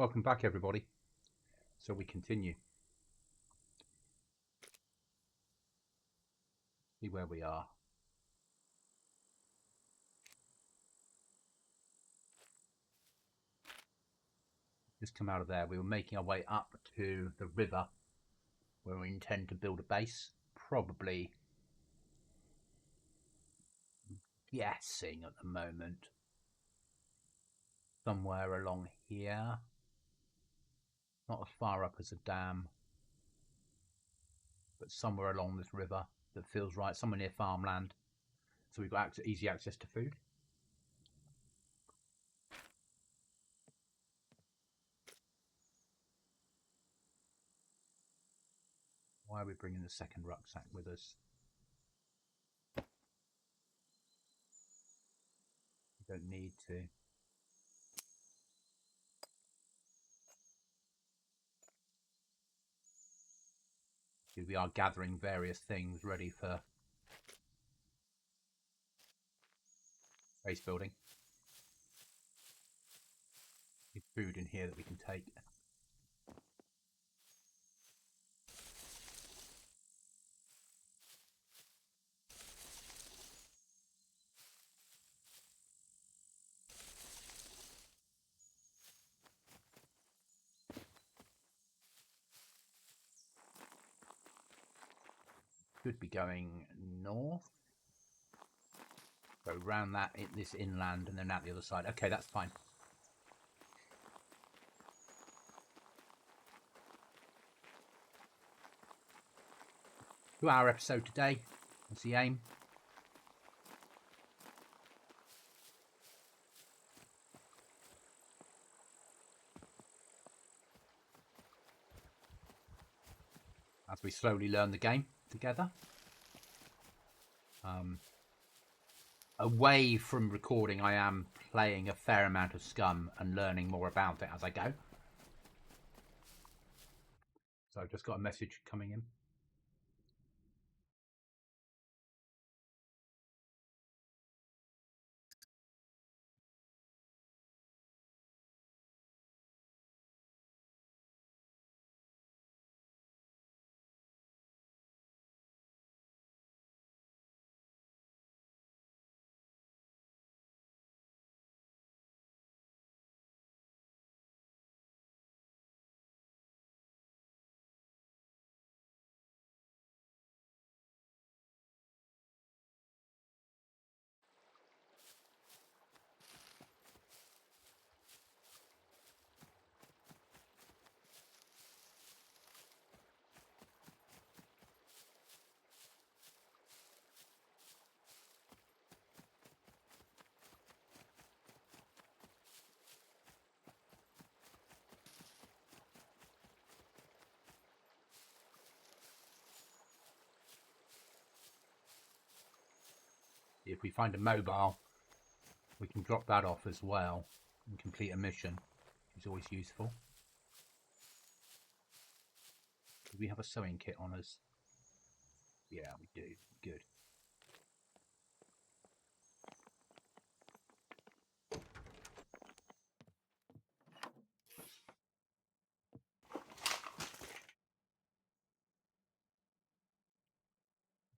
Welcome back, everybody. So we continue. See where we are. Just come out of there. We were making our way up to the river where we intend to build a base. Probably guessing at the moment somewhere along here. Not as far up as a dam, but somewhere along this river that feels right, somewhere near farmland. So we've got easy access to food. Why are we bringing the second rucksack with us? We don't need to. We are gathering various things ready for base building. There's food in here that we can take. Could be going north. Go round that, this inland, and then out the other side. Okay, that's fine. 2-hour episode today. That's the aim. As we slowly learn the game together. Away from recording, I am playing a fair amount of SCUM and learning more about it as I go. So I've just got a message coming in. If we find a mobile, we can drop that off as well and complete a mission, which is always useful. Do we have a sewing kit on us? Yeah, we do. Good.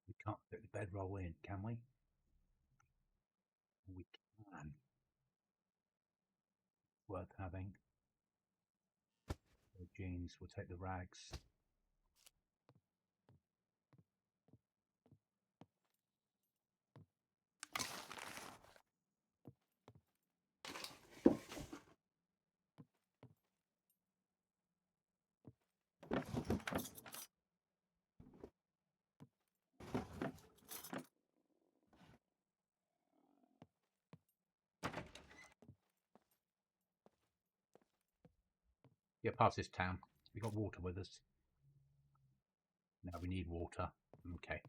We can't fit the bedroll in, can we? We can. Worth having. So jeans, we'll take the rags. Get past this town. We got water with us. No, we need water. Okay.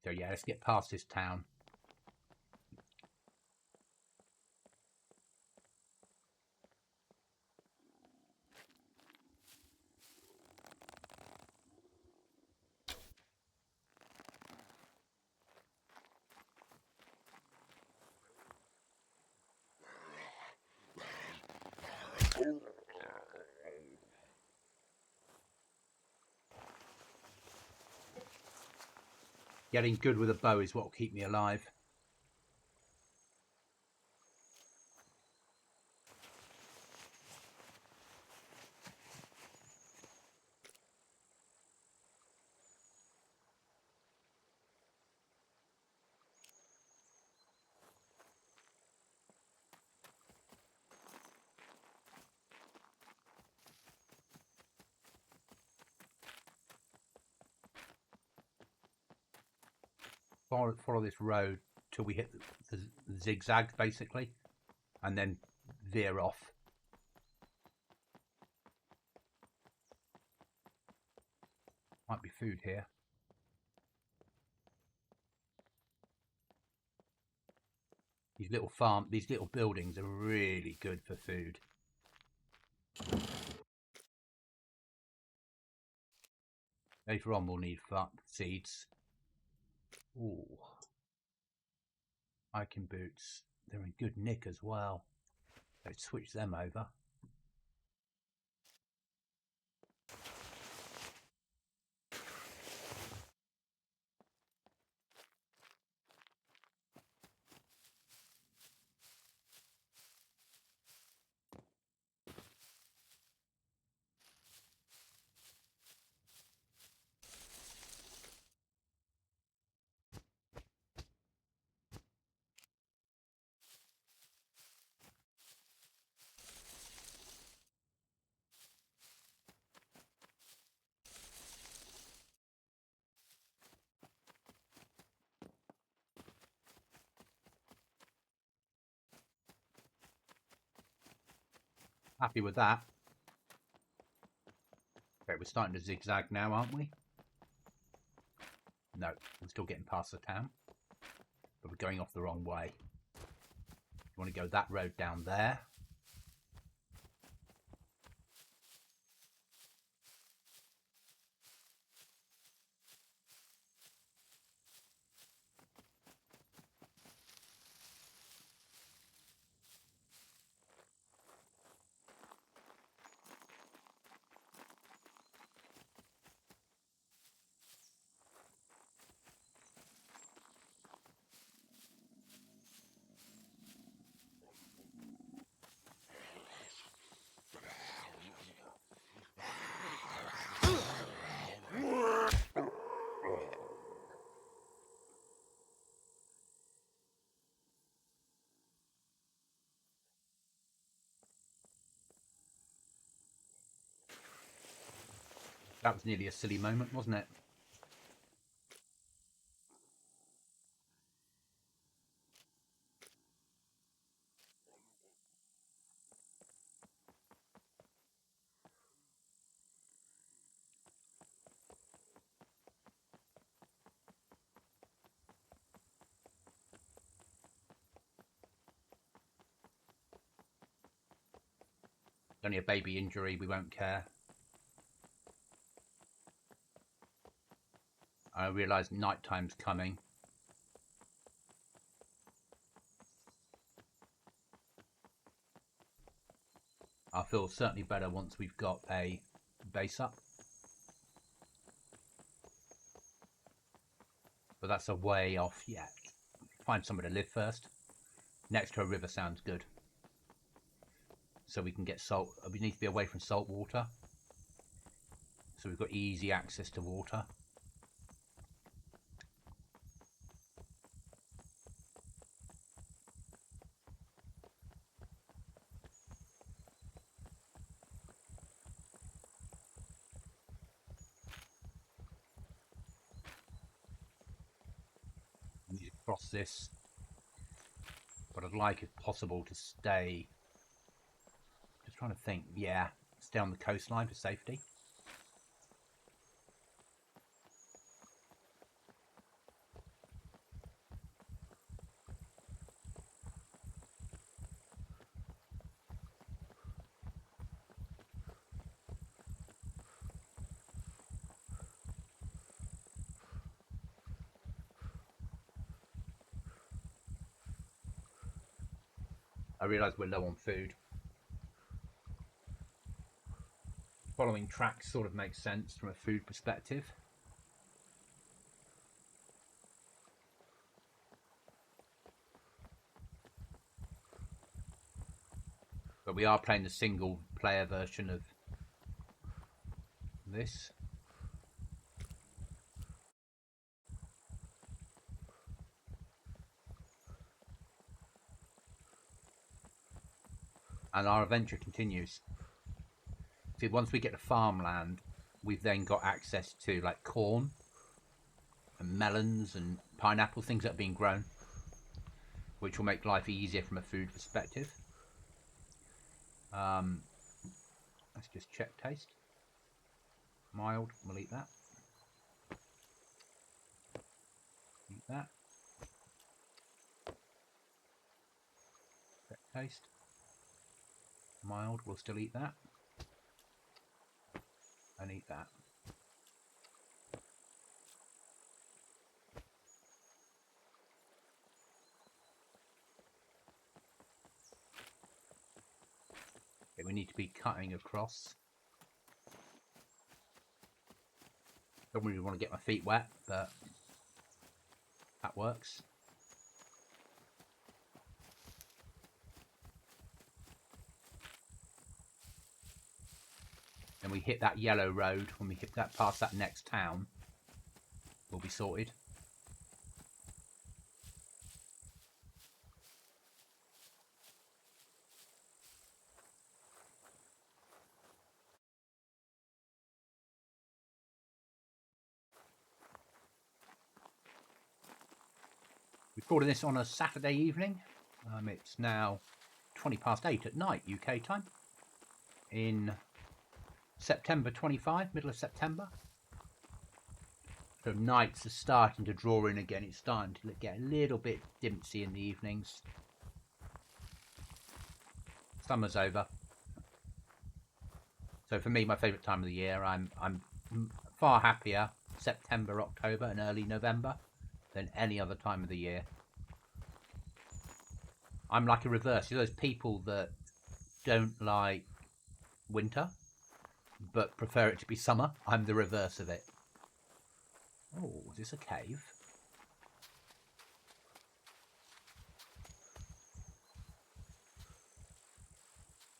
So yeah, let's get past this town. Getting good with a bow is what will keep me alive. Follow this road till we hit the zigzag, basically, and then veer off. Might be food here. These little buildings are really good for food. Later on we'll need seeds. Ooh. Hiking boots. They're in good nick as well. Let's switch them over. Happy with that. Okay, we're starting to zigzag now, aren't we? No, we're still getting past the town. But we're going off the wrong way. You want to go that road down there. That was nearly a silly moment, wasn't it? Only a baby injury, we won't care. I realise night time's coming. I'll feel certainly better once we've got a base up. But that's a way off yet. Find somewhere to live first. Next to a river sounds good. So we can get salt. We need to be away from salt water. So we've got easy access to water. I need to cross this. But I'd like, if possible, to stay. Just trying to think. Yeah, stay on the coastline for safety. I realise we're low on food. Following tracks sort of makes sense from a food perspective. we are playing the single player version of this. And our adventure continues. See, once we get to farmland, we've then got access to like corn and melons and pineapple, things that are being grown, which will make life easier from a food perspective. Let's just check taste. Mild, we'll eat that. Eat that. Check taste. Mild, we'll still eat that. And eat that. Okay, we need to be cutting across. Don't really want to get my feet wet, but that works. And we hit that yellow road. When we hit that past that next town, we'll be sorted. Recording this on a Saturday evening. It's now 8:20 at night, UK time, in September 25, middle of September. So nights are starting to draw in again. It's starting to get a little bit dimsy in the evenings. Summer's over. So for me, my favourite time of the year, I'm far happier September, October and early November than any other time of the year. I'm like a reverse. You know those people that don't like winter but prefer it to be summer? I'm the reverse of it. Oh, is this a cave?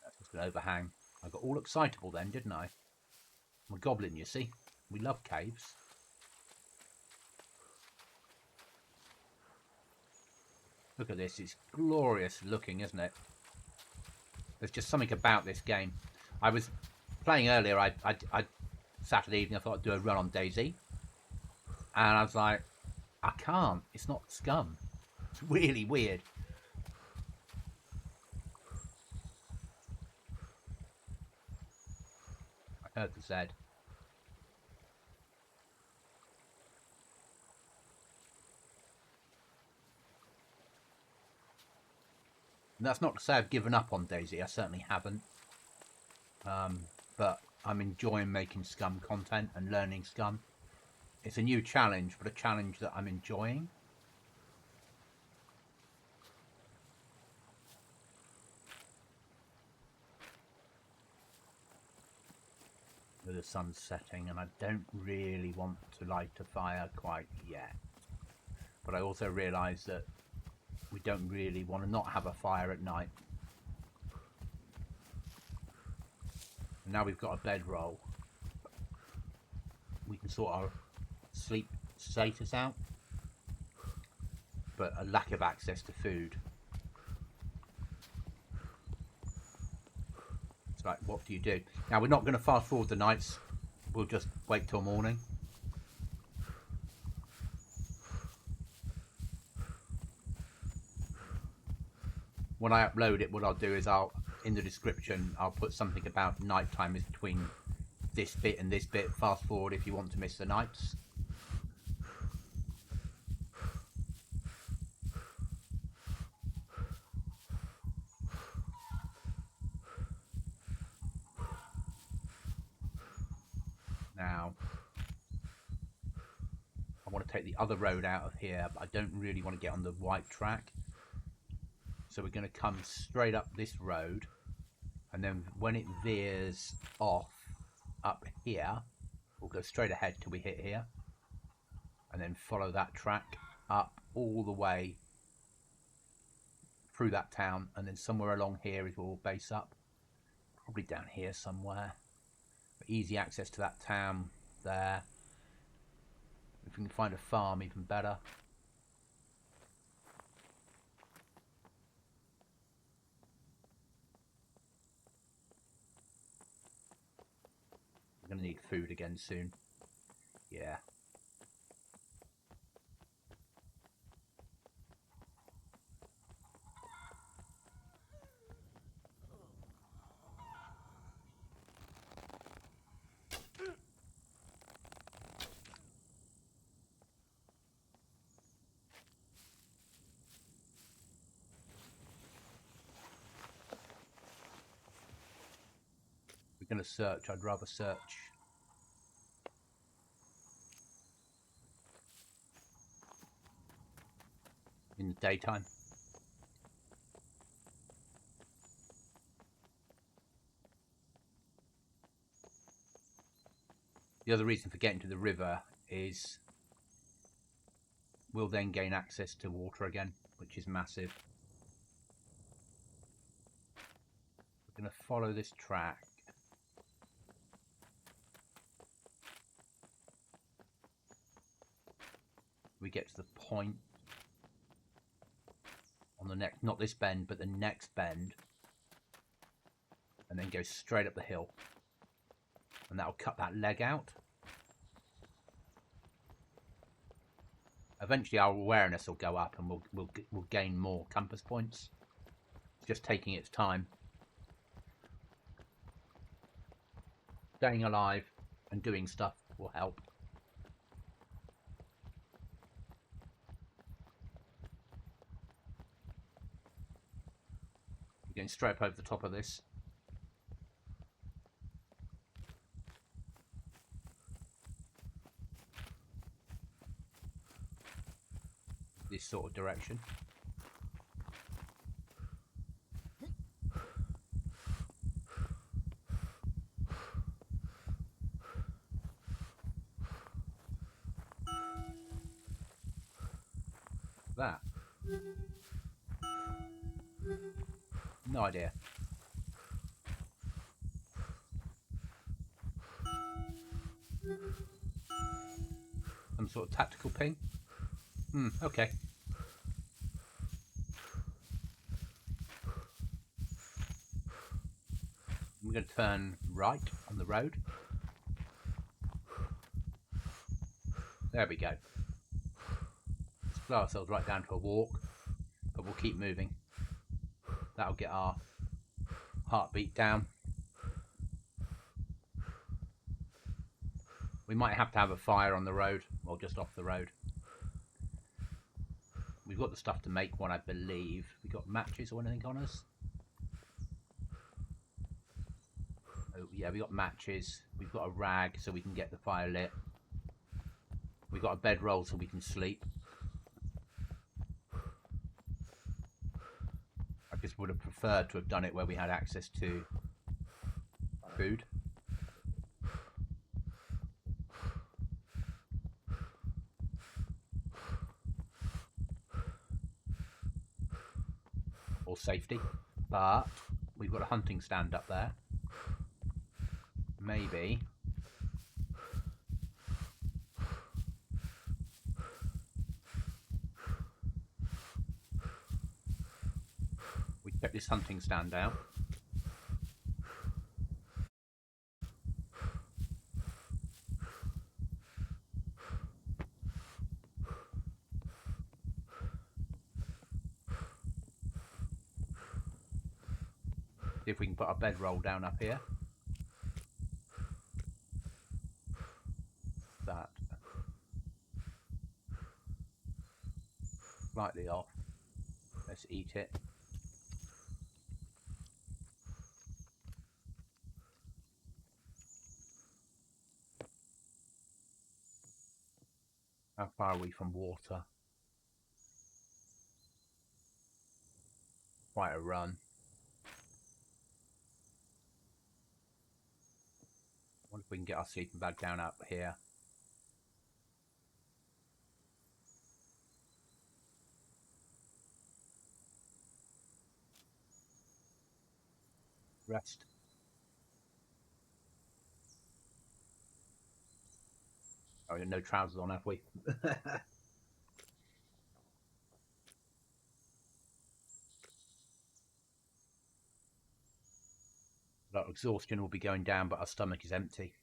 That's just an overhang. I got all excitable then, didn't I? I'm a goblin, you see. We love caves. Look at this. It's glorious looking, isn't it? There's just something about this game. I was playing earlier. I Saturday evening, I thought I'd do a run on DayZ. And I was like, I can't. It's not SCUM. It's really weird. I heard the Z. And that's not to say I've given up on DayZ. I certainly haven't. But I'm enjoying making SCUM content and learning SCUM. It's a new challenge, but a challenge that I'm enjoying. The sun's setting, and I don't really want to light a fire quite yet. But I also realise that we don't really want to not have a fire at night. And now we've got a bedroll, we can sort our sleep status out, but a lack of access to food. It's like, what do you do? Now, we're not going to fast forward the nights. We'll just wait till morning. When I upload it, what I'll do is in the description, I'll put something about nighttime is between this bit and this bit. Fast forward if you want to miss the nights. Now, I want to take the other road out of here, but I don't really want to get on the white track. So we're going to come straight up this road, and then when it veers off up here, we'll go straight ahead till we hit here, and then follow that track up all the way through that town, and then somewhere along here is where we'll base up. probably down here somewhere. Easy access to that town there. If we can find a farm, even better. We're going to need food again soon. Yeah. We're going to search. I'd rather search in the daytime. The other reason for getting to the river is we'll then gain access to water again, which is massive. We're going to follow this track. We get to the point on the next, not this bend, but the next bend, and then go straight up the hill, and that'll cut that leg out. Eventually our awareness will go up and we'll gain more compass points. It's just taking its time. Staying alive and doing stuff will help. We're going straight up over the top of this. This sort of direction. That? No idea. Some sort of tactical ping? Okay. I'm going to turn right on the road. There we go. Let's slow ourselves right down to a walk, but we'll keep moving. That'll get our heartbeat down. We might have to have a fire on the road, or just off the road. We've got the stuff to make one, I believe. We got matches or anything on us? Oh yeah, we got matches. We've got a rag so we can get the fire lit. We've got a bedroll so we can sleep. I just would have preferred to have done it where we had access to food. Or safety. But we've got a hunting stand up there. Maybe we check this hunting stand out. See if we can put our bedroll down up here. That slightly off. Let's eat it. How far are we from water? Quite a run. I wonder if we can get our sleeping bag down up here. Rest. Oh, no trousers on, have we? Our exhaustion will be going down, but our stomach is empty.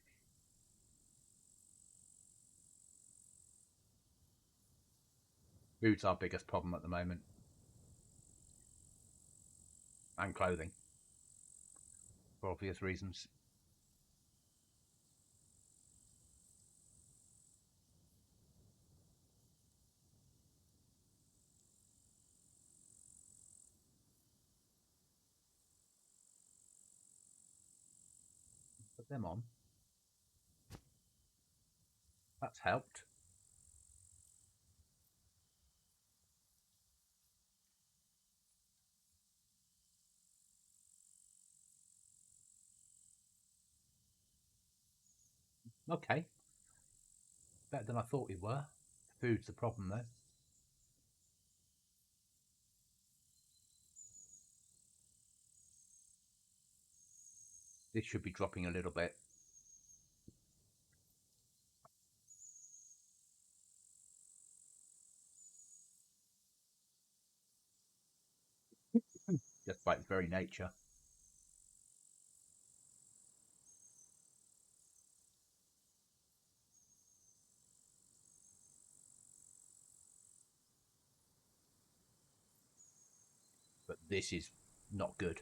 Food's our biggest problem at the moment. And clothing. For obvious reasons. Put them on. That's helped. Okay. Better than I thought we were. Food's the problem, though. This should be dropping a little bit. Just by its very nature. But this is not good.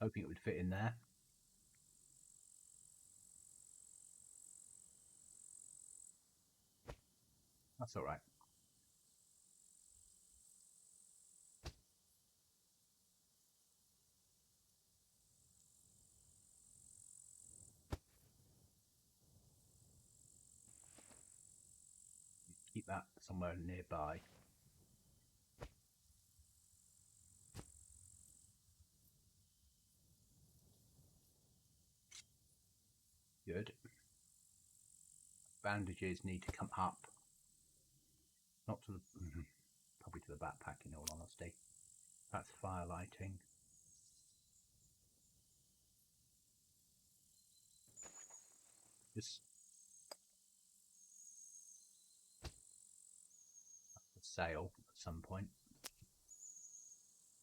Hoping it would fit in there. That's all right. Keep that somewhere nearby. Good. Bandages need to come up. Not to the... probably to the backpack, in all honesty. That's fire lighting. Just a sail at some point.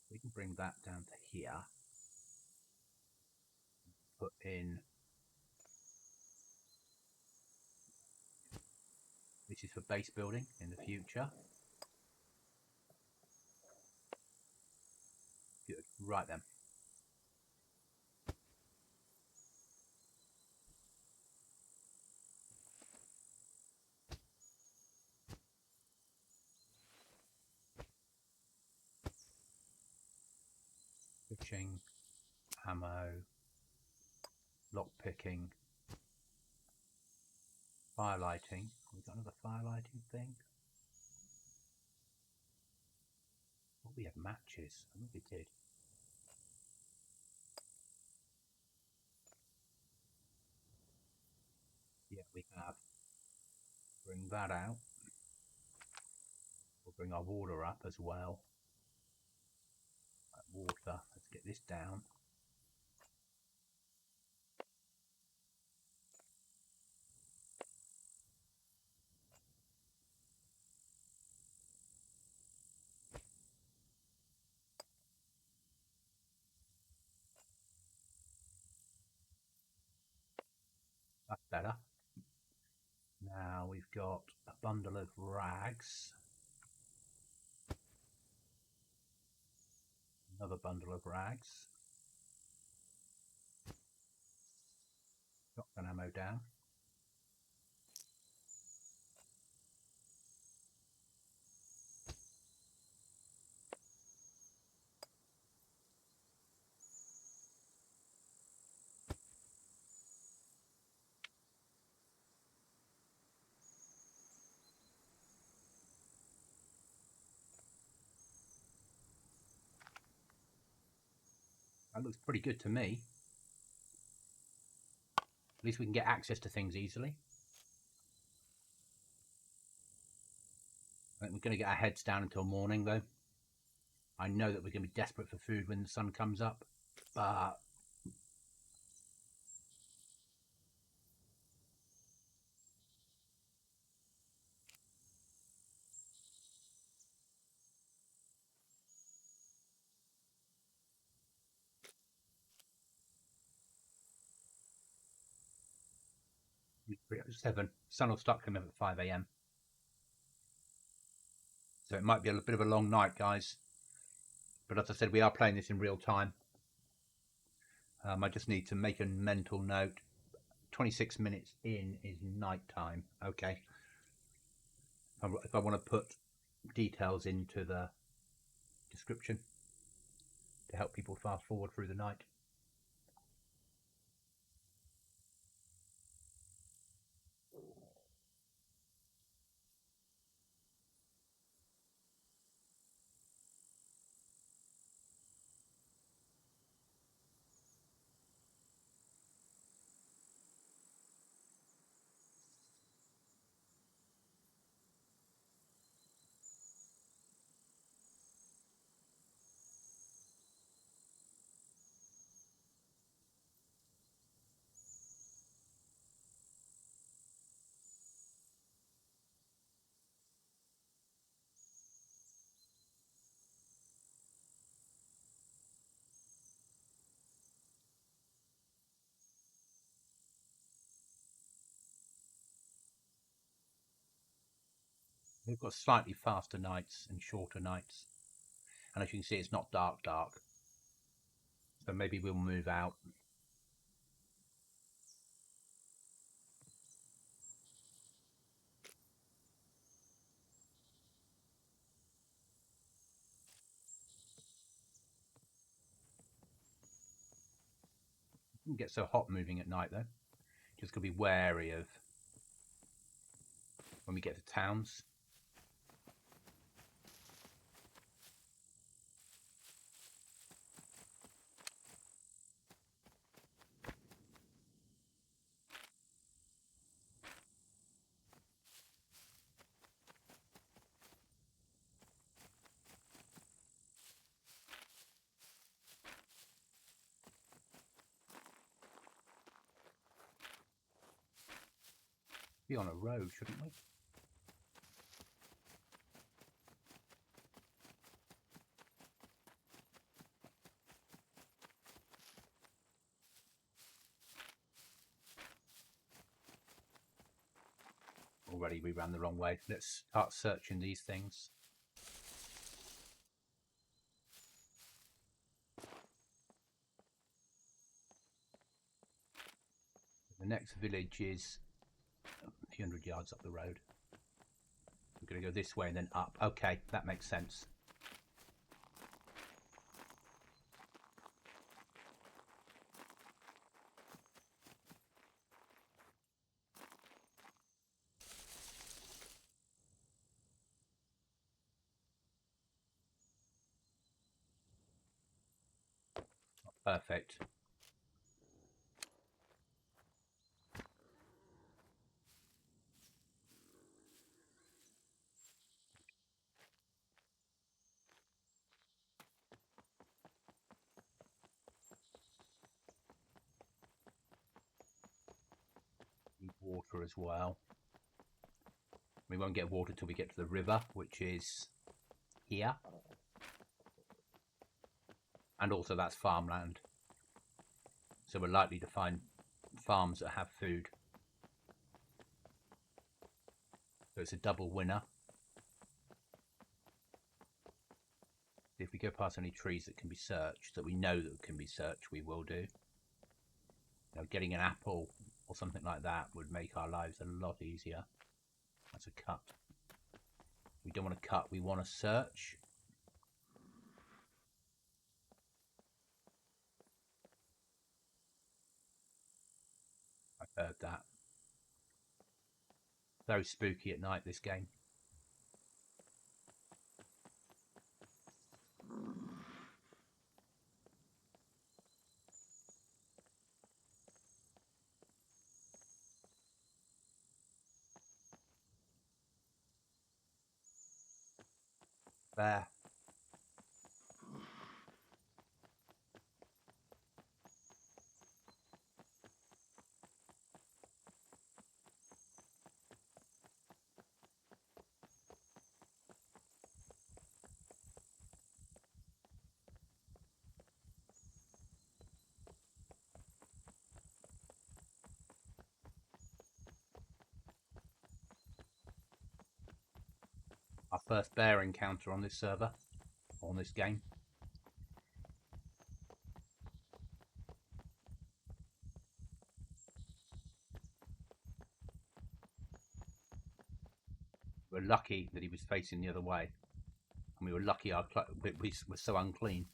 We can bring that down to here. Put in... This is for base building in the future. Good. Right then. Fishing, ammo, lock picking, fire lighting. We've got another fire lighting thing. Oh, we have matches. I think we did. Yeah, we have. Bring that out. We'll bring our water up as well. Water. Let's get this down. That's better. Now we've got a bundle of rags. Another bundle of rags. Shotgun ammo down. That looks pretty good to me. At least we can get access to things easily. I think we're going to get our heads down until morning, though. I know that we're going to be desperate for food when the sun comes up, but sun will start coming up at 5 a.m. So it might be a bit of a long night, guys. But as I said, we are playing this in real time. I just need to make a mental note. 26 minutes in is night time. Okay. If I want to put details into the description to help people fast forward through the night. We've got slightly faster nights and shorter nights. And as you can see, it's not dark. So maybe we'll move out. It doesn't get so hot moving at night, though. Just got to be wary of when we get to towns. Be on a road, shouldn't we? Already we ran the wrong way. Let's start searching these things. The next village is a few hundred yards up the road. We're going to go this way and then up. Okay, that makes sense. Perfect. Need water as well. We won't get water till we get to the river, which is here. And also that's farmland. So we're likely to find farms that have food. So it's a double winner. If we go past any trees that can be searched, that we know that can be searched, we will do. You know, getting an apple or something like that would make our lives a lot easier. That's a cut. We don't want to cut, we want to search. I heard that. Very spooky at night, this game. There. Our first bear encounter on this server, on this game. We were lucky that he was facing the other way, and we were lucky we were so unclean.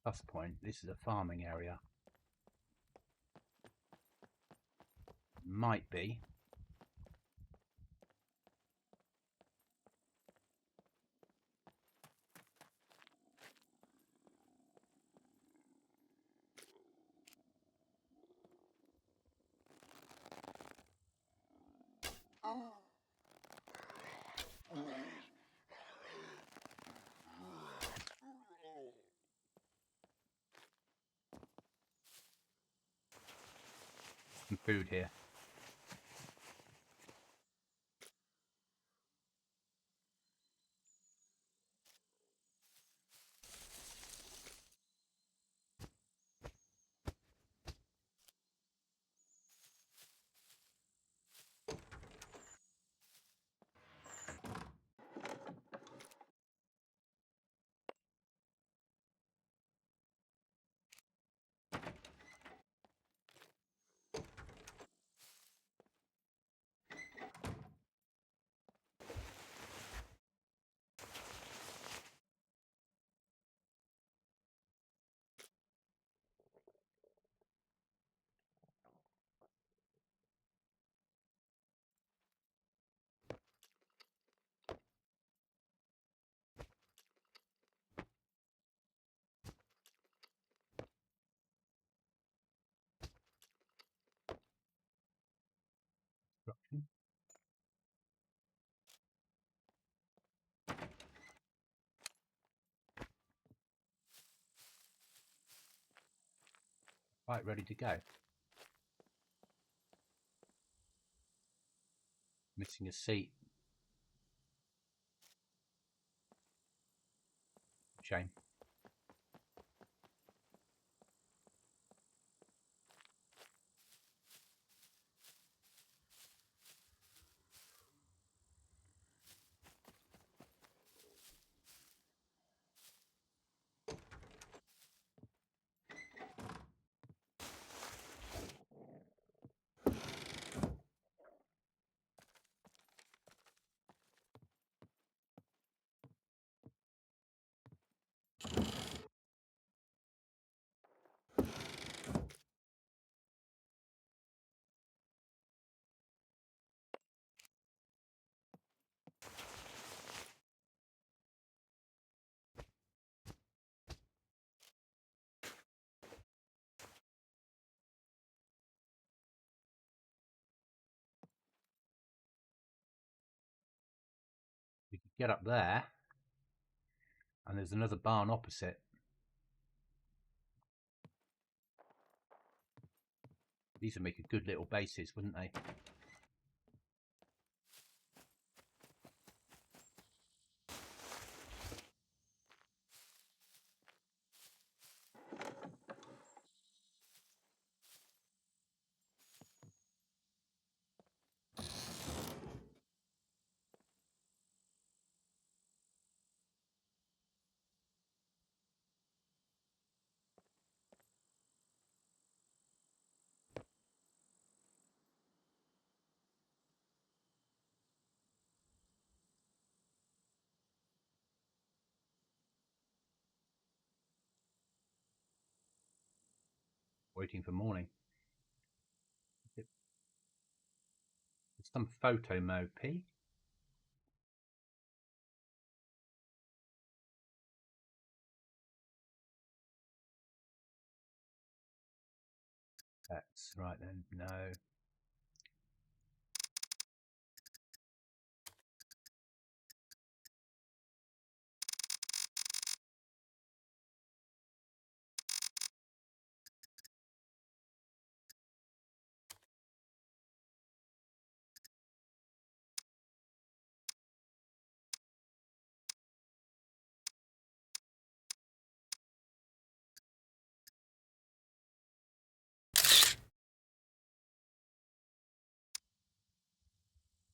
Plus point, this is a farming area. Might be. Some food here. Right, ready to go. Missing a seat. Shame. We could get up there, and there's another barn opposite. These would make a good little bases, wouldn't they? Waiting for morning. It's some photo mode, P. That's right then. No.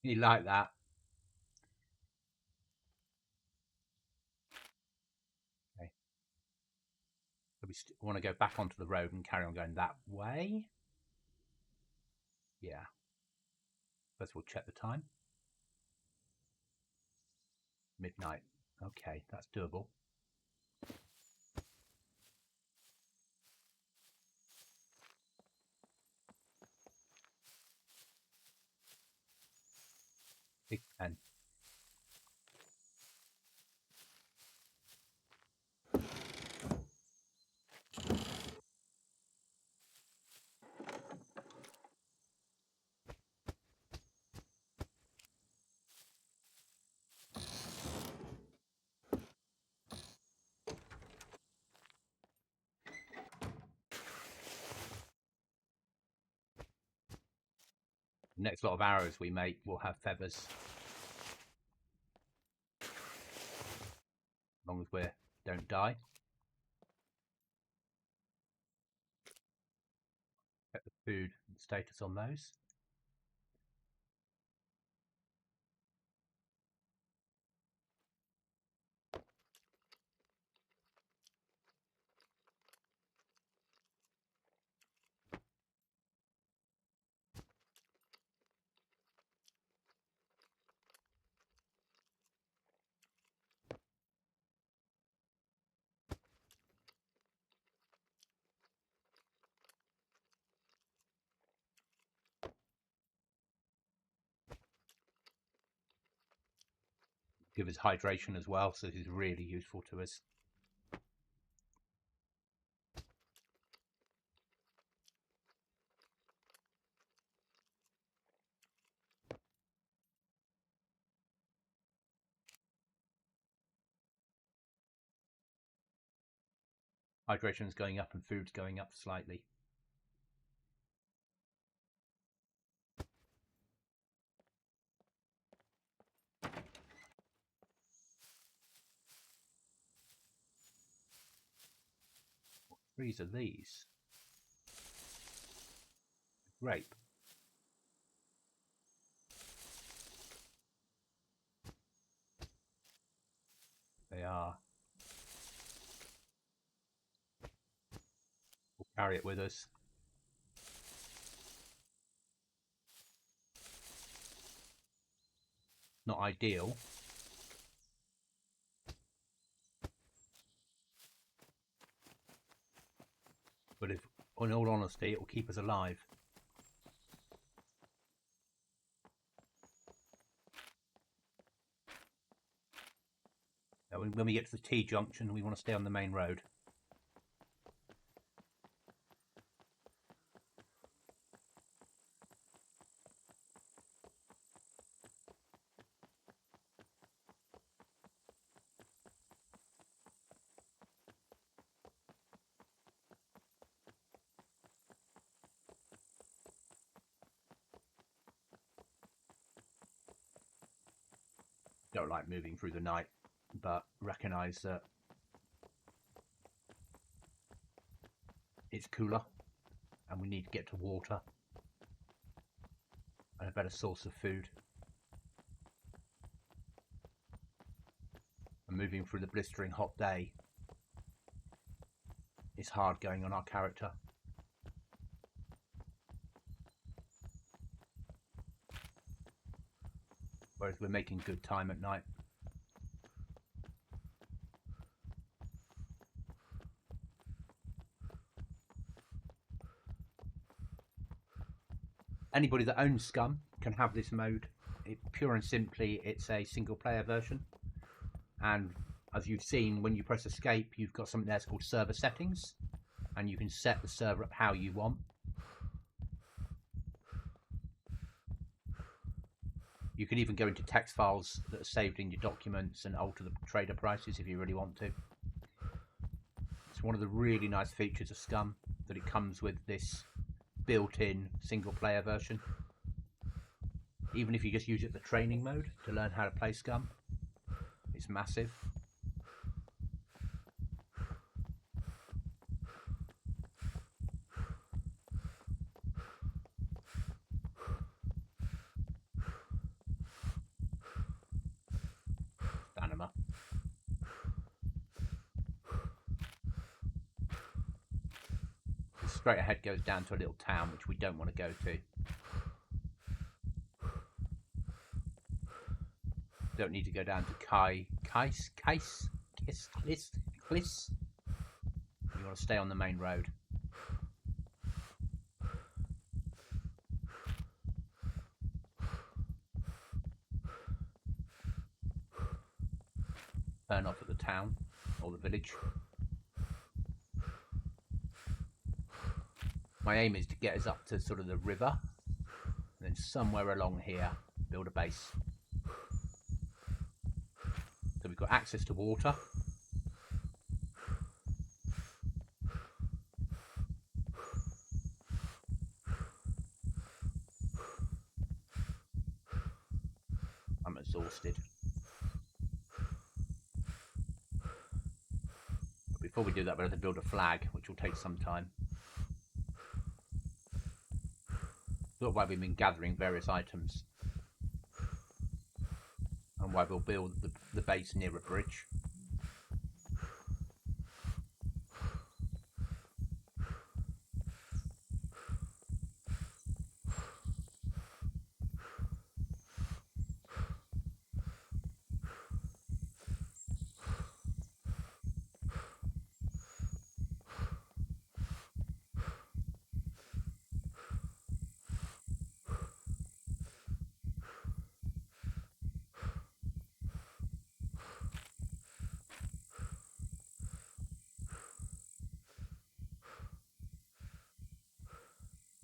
You like that? Okay. So we want to go back onto the road and carry on going that way. Yeah. First we'll check the time. Midnight. Okay, that's doable. Big pen. The next lot of arrows we make will have feathers. As long as we don't die. Check the food status on those. Give us hydration as well, so this is really useful to us. Hydration is going up and food's going up slightly. What trees are these? Grape. They are. We'll carry it with us. Not ideal. But if, in all honesty, it will keep us alive. Now, when we get to the T-junction, we want to stay on the main road. Don't like moving through the night, but recognise that it's cooler and we need to get to water and a better source of food. And moving through the blistering hot day is hard going on our character. Whereas we're making good time at night. Anybody that owns SCUM can have this mode. Pure and simply, it's a single player version. And as you've seen, when you press escape, you've got something there called server settings. And you can set the server up how you want. You can even go into text files that are saved in your documents and alter the trader prices if you really want to. It's one of the really nice features of SCUM, that it comes with this built-in single player version. Even if you just use it for training mode to learn how to play SCUM, it's massive. Panama. Straight ahead goes down to a little town which we don't want to go to. Don't need to go down to Kais. You want to stay on the main road. Turn off at the town or the village. My aim is to get us up to sort of the river, and then somewhere along here build a base. So we've got access to water. I'm exhausted. But before we do that, we'll have to build a flag, which will take some time. That's why we've been gathering various items, and why we'll build the base near a bridge.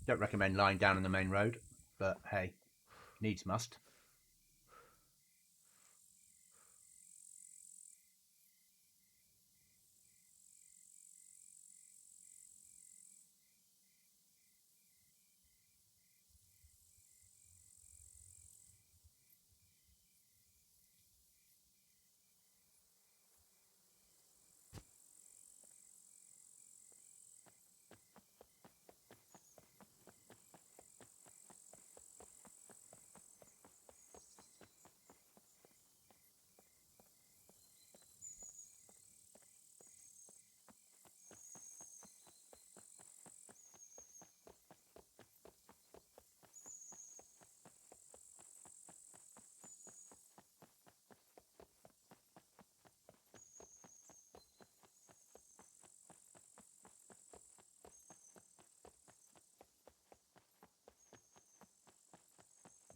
Don't recommend lying down on the main road, but hey, needs must.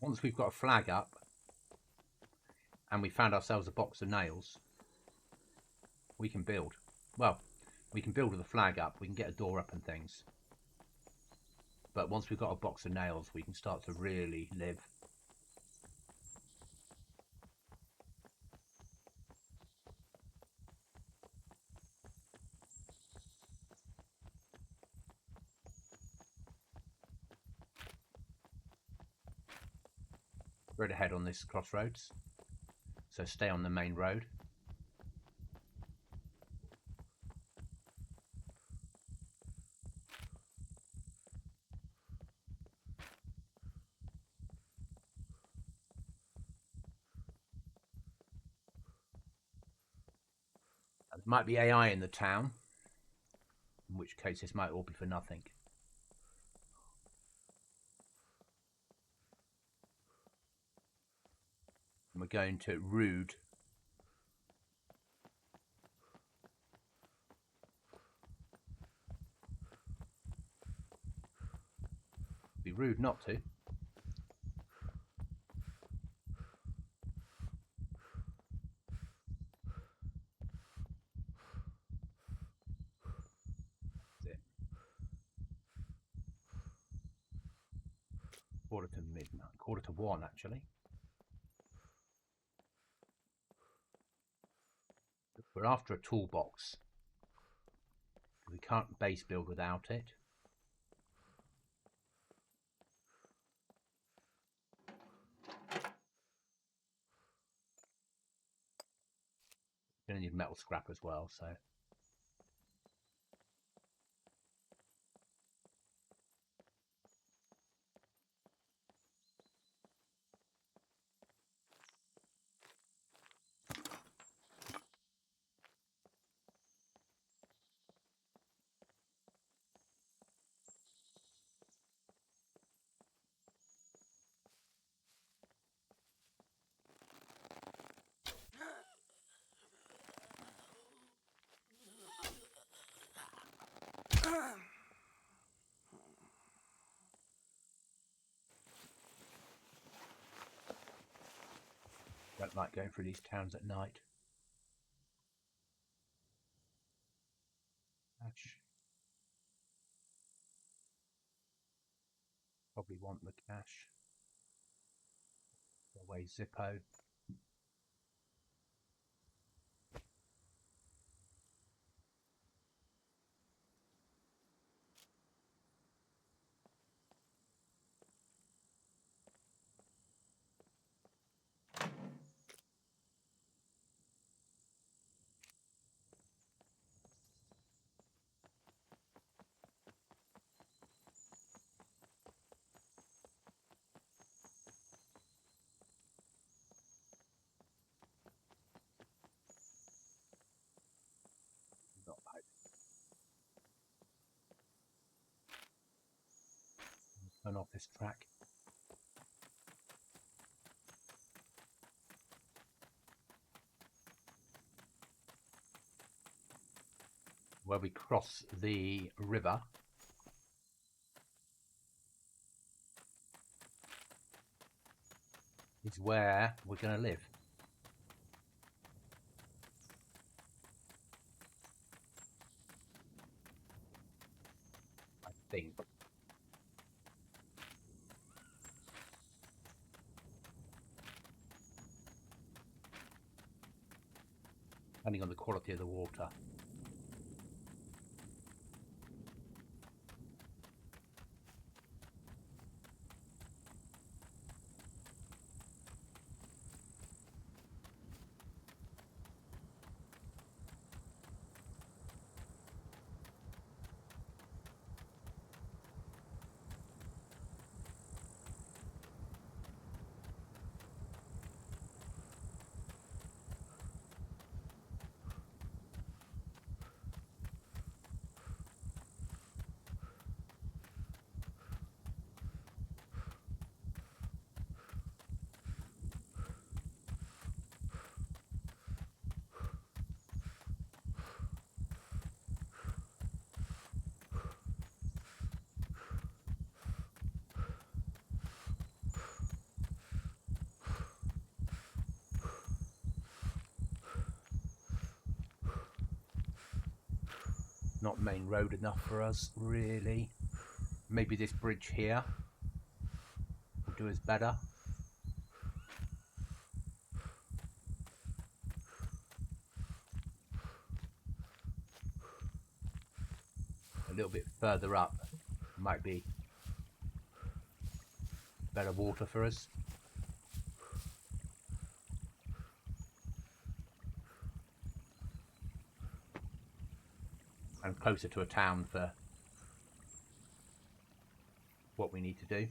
Once we've got a flag up and we found ourselves a box of nails, we can build. Well, we can build with a flag up, we can get a door up and things. But once we've got a box of nails, we can start to really live. Straight ahead on this crossroads, so stay on the main road. There might be AI in the town, in which case this might all be for nothing. And we're going to rude. Be rude not to. That's it. 1:45, 1:45 actually. We're after a toolbox. We can't base build without it. Gonna need metal scrap as well, so. Don't like going through these towns at night. Cash. Probably want the cash. Away Zippo. Not pipe. Turn off this track. Where we cross the river is where we're going to live. I think. Depending on the quality of the water. Not main road enough for us, really. Maybe this bridge here will do us better. A little bit further up might be better water for us. And closer to a town for what we need to do.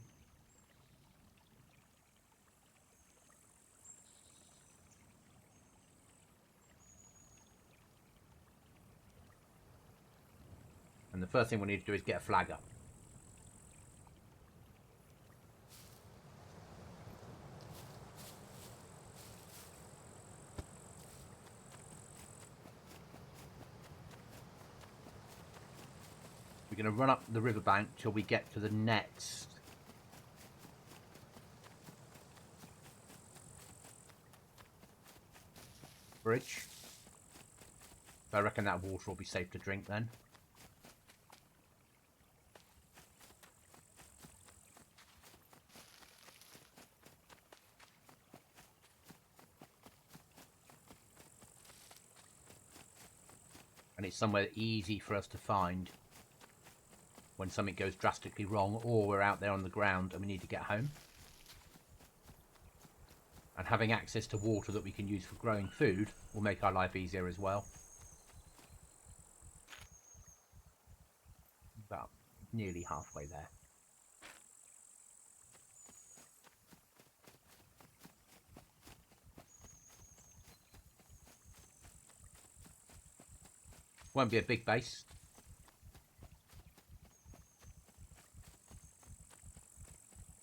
And the first thing we need to do is get a flag up. We're going to run up the riverbank till we get to the next bridge. So I reckon that water will be safe to drink then. and it's somewhere easy for us to find when something goes drastically wrong, or we're out there on the ground and we need to get home. And having access to water that we can use for growing food will make our life easier as well. About nearly halfway there. Won't be a big base.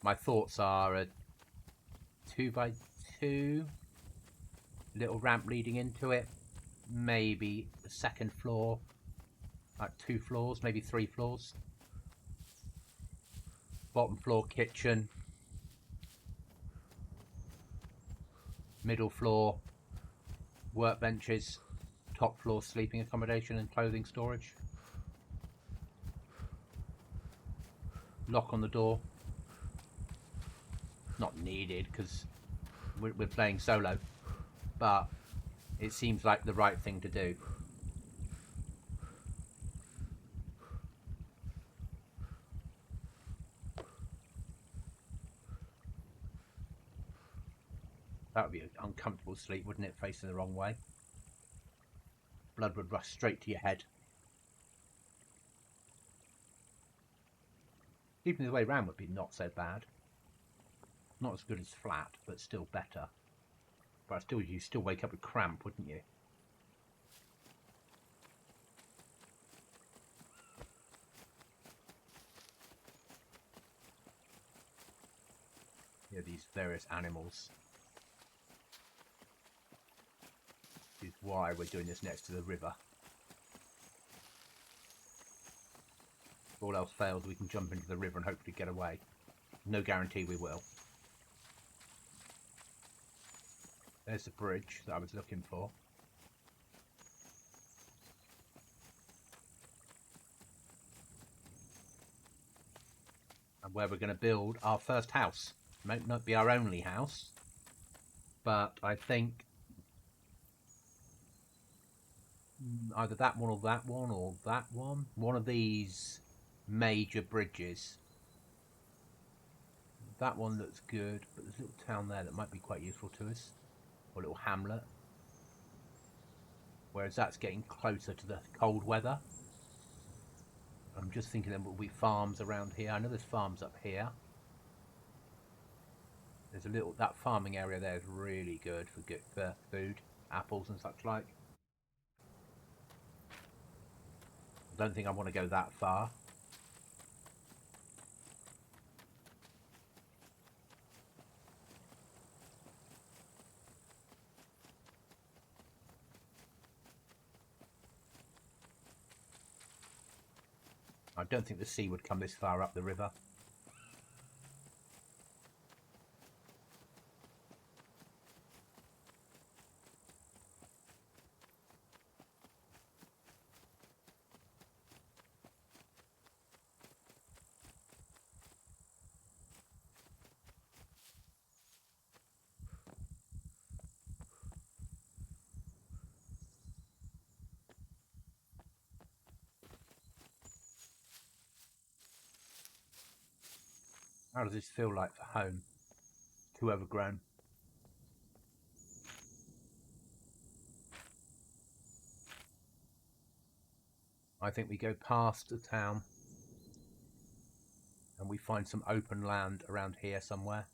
My thoughts are a 2x2, little ramp leading into it, maybe the second floor, like 2 floors, maybe 3 floors. Bottom floor kitchen, middle floor workbenches, top floor sleeping accommodation and clothing storage. Lock on the door. Not needed because we're playing solo, but it seems like the right thing to do. That would be an uncomfortable sleep, wouldn't it, facing the wrong way? Blood would rush straight to your head. Sleeping the way round would be not so bad. Not as good as flat, but still better. But you still wake up with cramp, wouldn't you? Yeah, these various animals. This is why we're doing this next to the river. If all else fails, we can jump into the river and hopefully get away. No guarantee we will. There's the bridge that I was looking for. And where we're going to build our first house. Might not be our only house, but I think either that one or that one or that one. One of these major bridges. That one looks good, but there's a little town there that might be quite useful to us. Or a little hamlet. Whereas that's getting closer to the cold weather. I'm just thinking there will be farms around here. I know there's farms up here. There's a little, that farming area there is really good for food, apples and such like. I don't think I want to go that far. I don't think the sea would come this far up the river. How does this feel like for home? Too overgrown. I think we go past the town and we find some open land around here somewhere.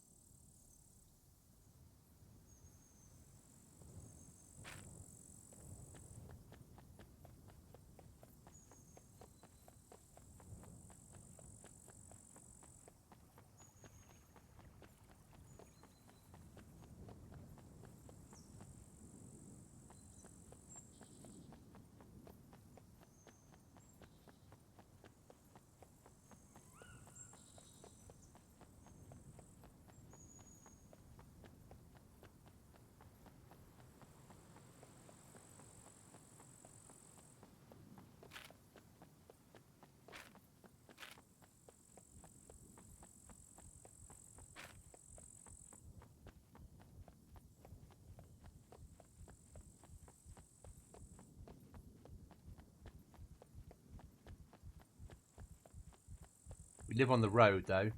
We live on the road though.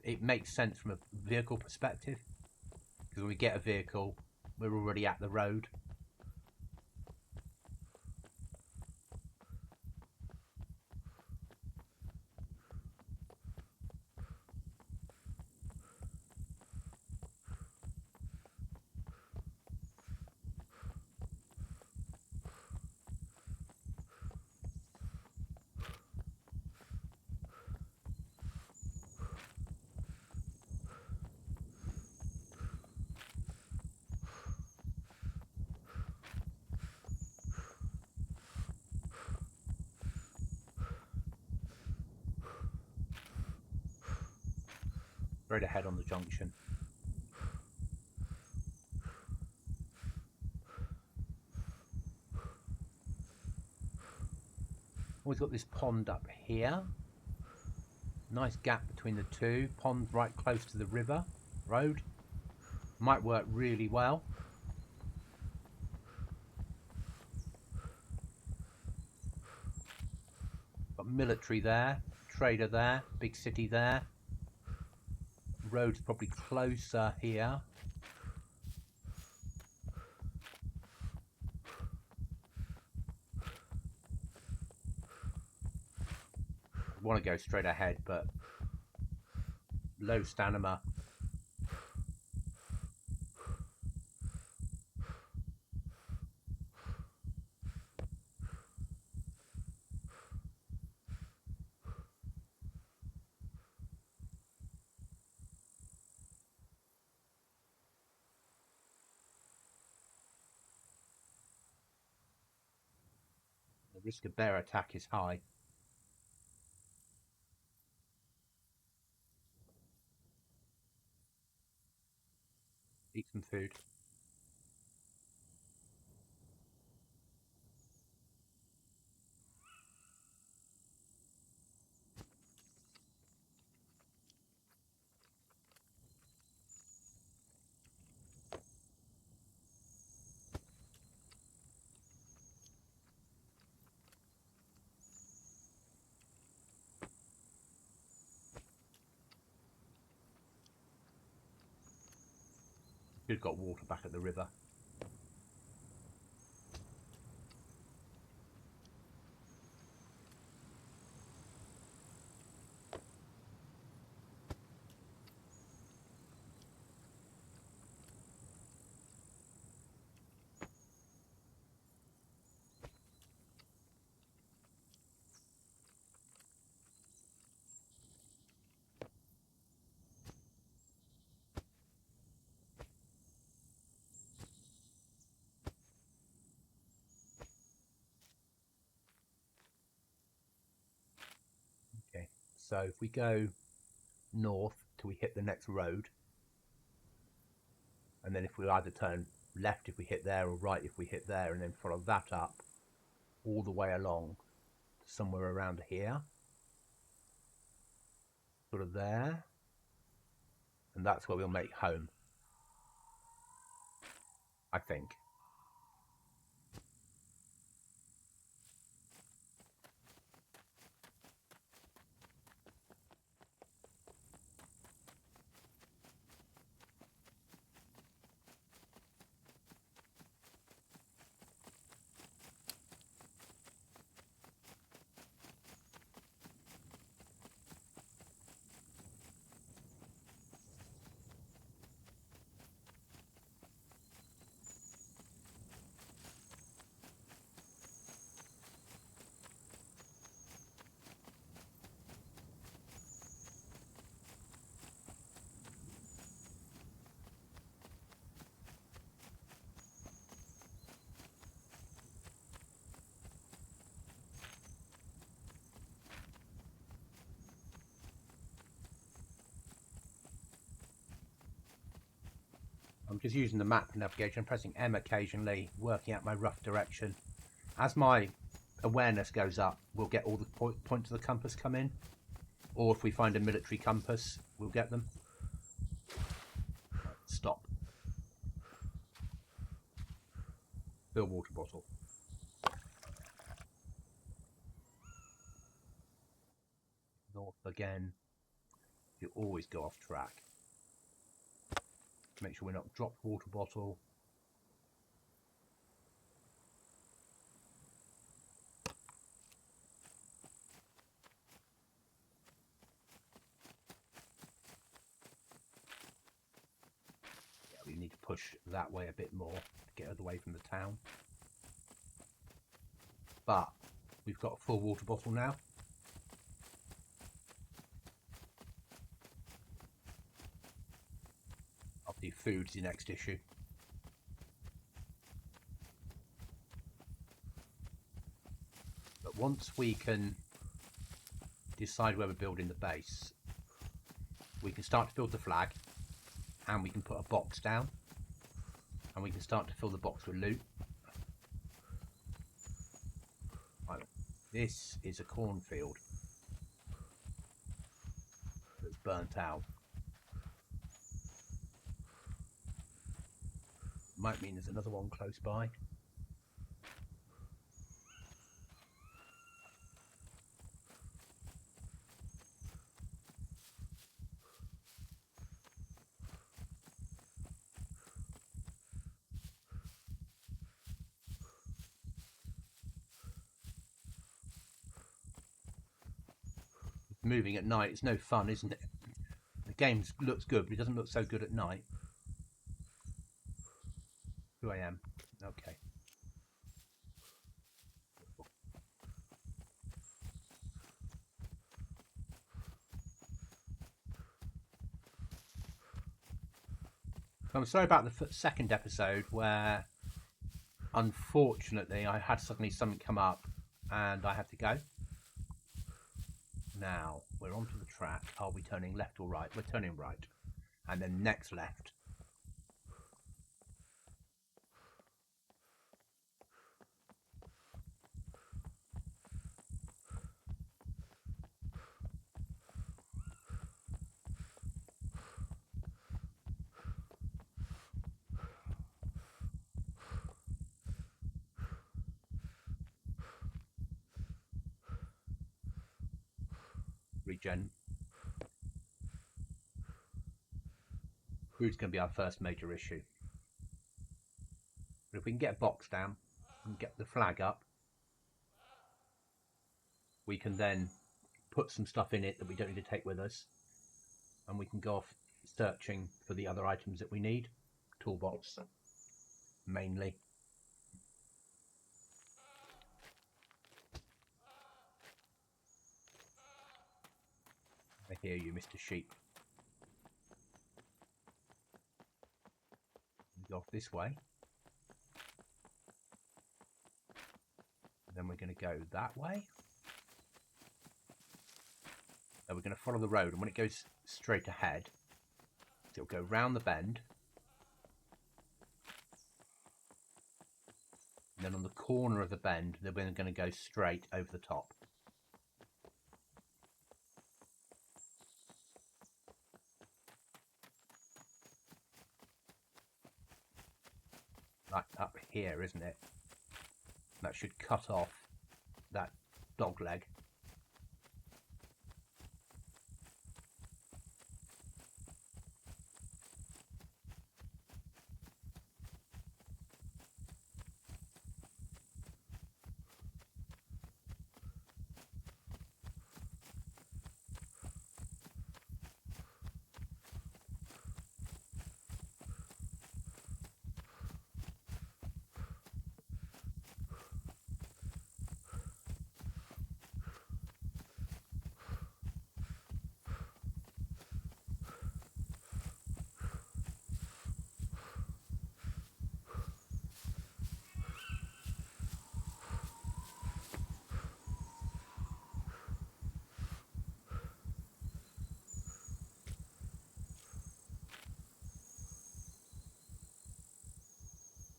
It makes sense from a vehicle perspective, because when we get a vehicle, we're already at the road. Straight ahead on the junction. Always got this pond up here. Nice gap between the two. Pond right close to the river road. Might work really well. Got military there, trader there, big city there. Road's probably closer here. I want to go straight ahead, but low stamina. The risk of bear attack is high. Eat some food. We've got water back at the river. Okay, so if we go north till we hit the next road, and then if we either turn left if we hit there or right if we hit there, and then follow that up all the way along to somewhere around here, sort of there, and that's where we'll make home, I think. I'm just using the map navigation, pressing M occasionally, working out my rough direction. As my awareness goes up, we'll get all the points of the compass come in, or if we find a military compass, we'll get them. Stop. Fill water bottle. North Again, you always go off track. Make sure we're not dropped water bottle. Yeah, we need to push that way a bit more to get away from the town. But we've got a full water bottle now. Obviously, food's the next issue. But once we can decide where we're building the base, we can start to build the flag, and we can put a box down, and we can start to fill the box with loot. Right. This is a cornfield that's burnt out. Might mean there's another one close by. Moving at night is no fun, isn't it? The game looks good, but it doesn't look so good at night. 2 AM. Okay. I'm sorry about the second episode where, unfortunately, I had suddenly something come up and I had to go. Now, we're onto the track. Are we turning left or right? We're turning right. And then next left. Regen. Food's going to be our first major issue. But if we can get a box down and get the flag up, we can then put some stuff in it that we don't need to take with us, and we can go off searching for the other items that we need. Toolbox, mainly. I hear you, Mr. Sheep. Go off this way. Then we're going to go that way. And we're going to follow the road, and when it goes straight ahead, it'll go round the bend. And then on the corner of the bend, then we're going to go straight over the top. Like up here, isn't it? That should cut off that dog leg.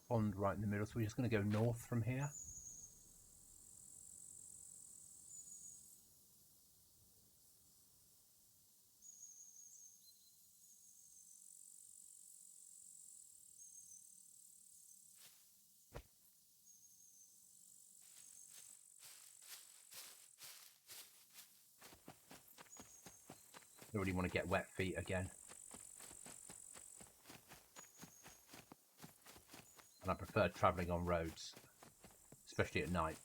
Pond right in the middle, so we're just going to go north from here. don't really want to get wet feet again. And I prefer travelling on roads, especially at night.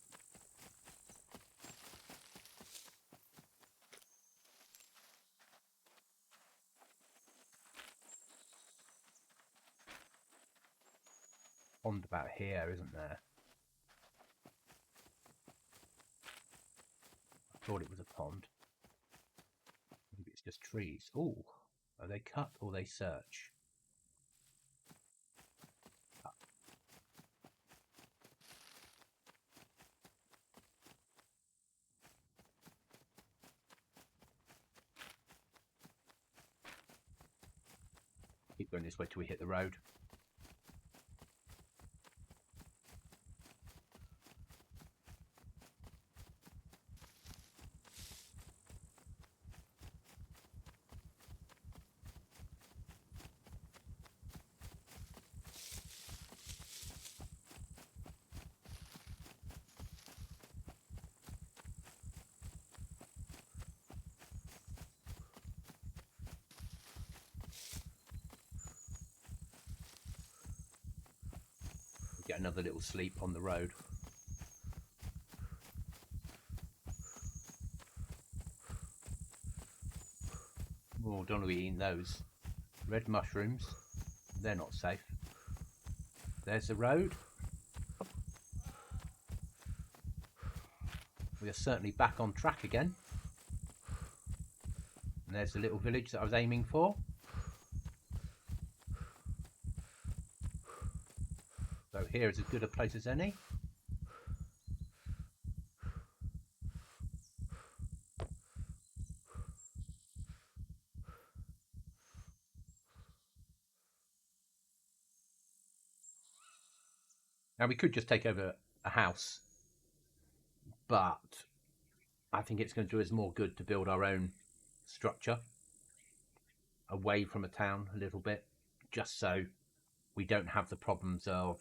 Pond about here, isn't there? I thought it was a pond. Maybe it's just trees. Oh, are they cut or they search? Keep going this way till we hit the road. Get another little sleep on the road. Oh, don't want to be eating those. Red mushrooms, they're not safe. There's the road. We are certainly back on track again. And there's the little village that I was aiming for. So here is as good a place as any. Now we could just take over a house, but I think it's going to do us more good to build our own structure away from a town a little bit, just so we don't have the problems of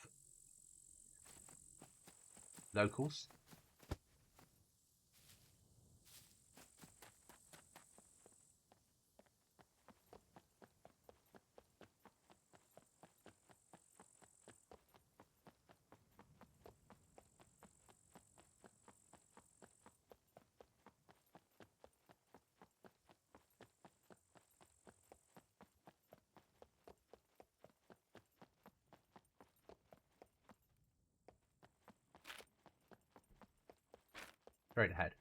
locals. Straight ahead.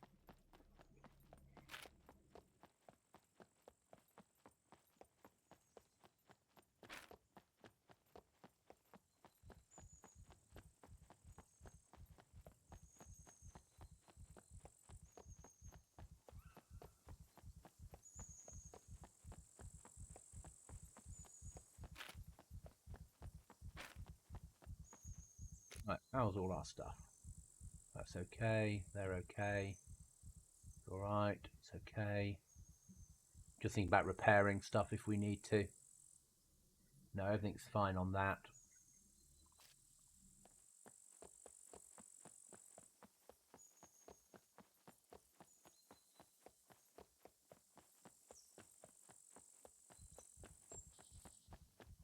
Right, how's all our stuff? That's okay, they're okay. It's alright, it's okay. Just think about repairing stuff if we need to. No, everything's fine on that.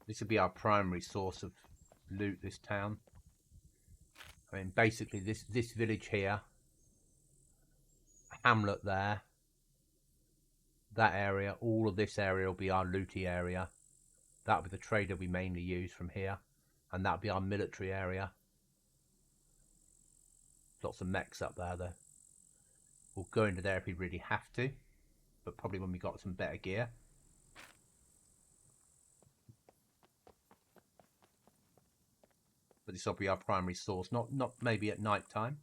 This would be our primary source of loot, this town. I mean, basically this village here, hamlet there, that area, all of this area will be our looty area. That'll be the trader we mainly use from here, and that'll be our military area. Lots of mechs up there though. We'll go into there if we really have to, but probably when we got some better gear. But this will be our primary source, not maybe at night time.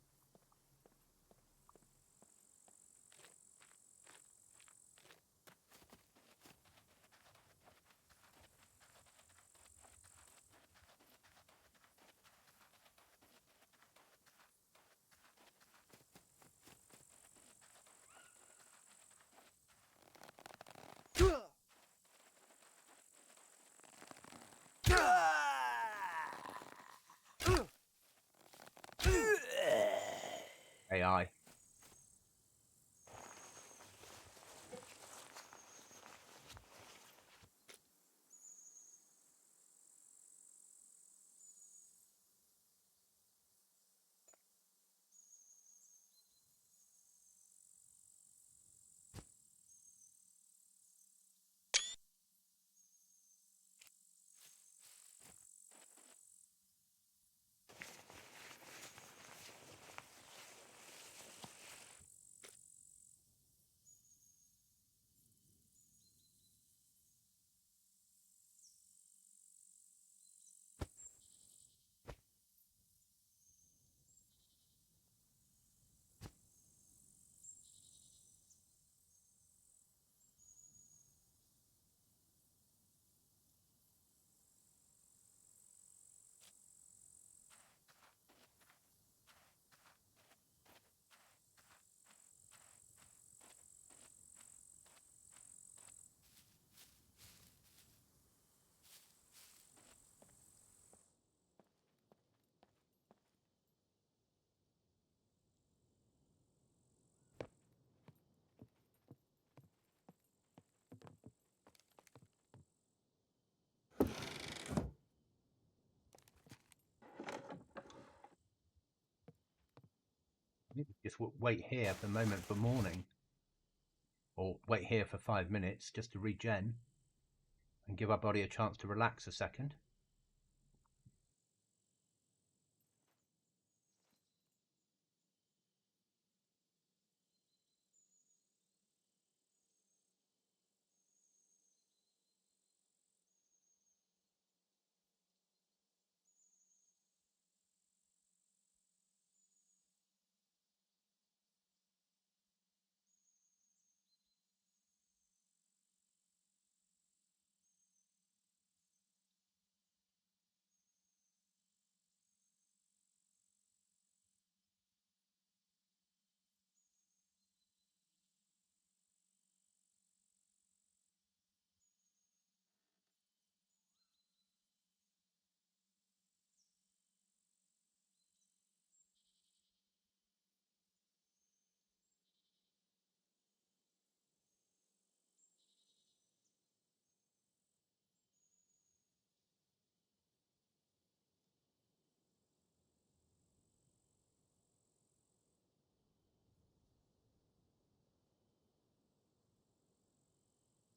Just wait here for a moment for morning, or wait here for 5 minutes just to regen and give our body a chance to relax a second.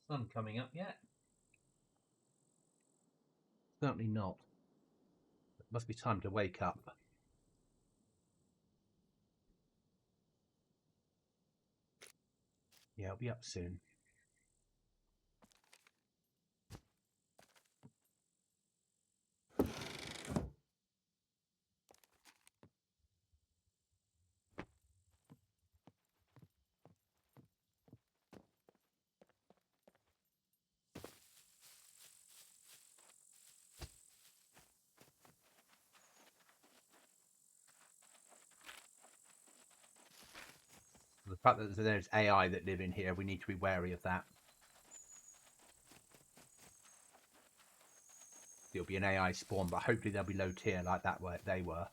Sun coming up yet? Certainly not. It must be time to wake up. Yeah, I'll be up soon. The fact that there's AI that live in here, we need to be wary of that. There'll be an AI spawn, but hopefully they'll be low tier like that where they were.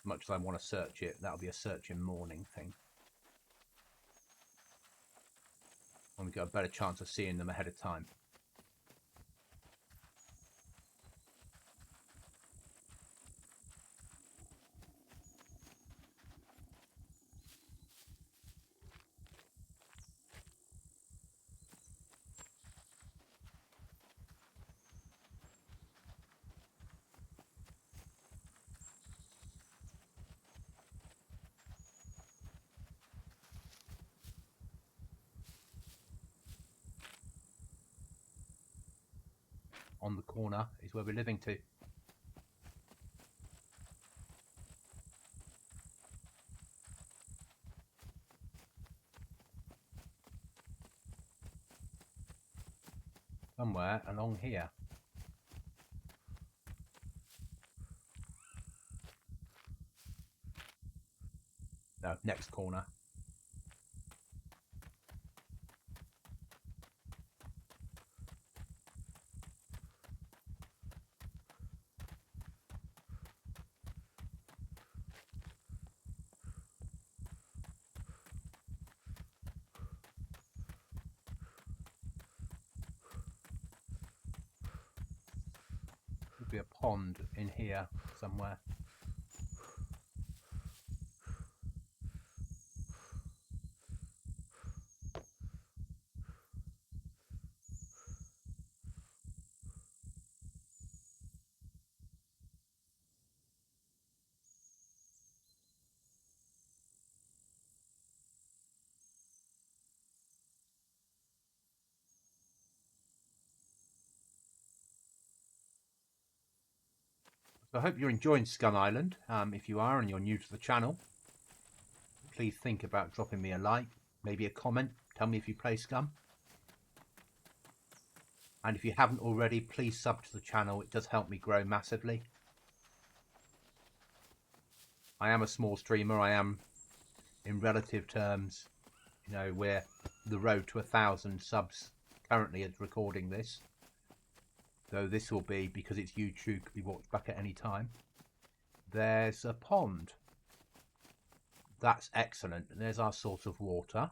As much as I want to search it, that'll be a search in morning thing. And we've got a better chance of seeing them ahead of time. On the corner is where we're living to. Somewhere along here. No, next corner. Could be a pond in here somewhere. So I hope you're enjoying Scum Island. If you are and you're new to the channel, please think about dropping me a like, maybe a comment. Tell me if you play Scum. And if you haven't already, please sub to the channel. It does help me grow massively. I am a small streamer. I am, in relative terms, you know, we're the road to 1,000 subs currently as recording this. Though this will be, because it's YouTube, could be watched back at any time. There's a pond. That's excellent. And there's our source of water.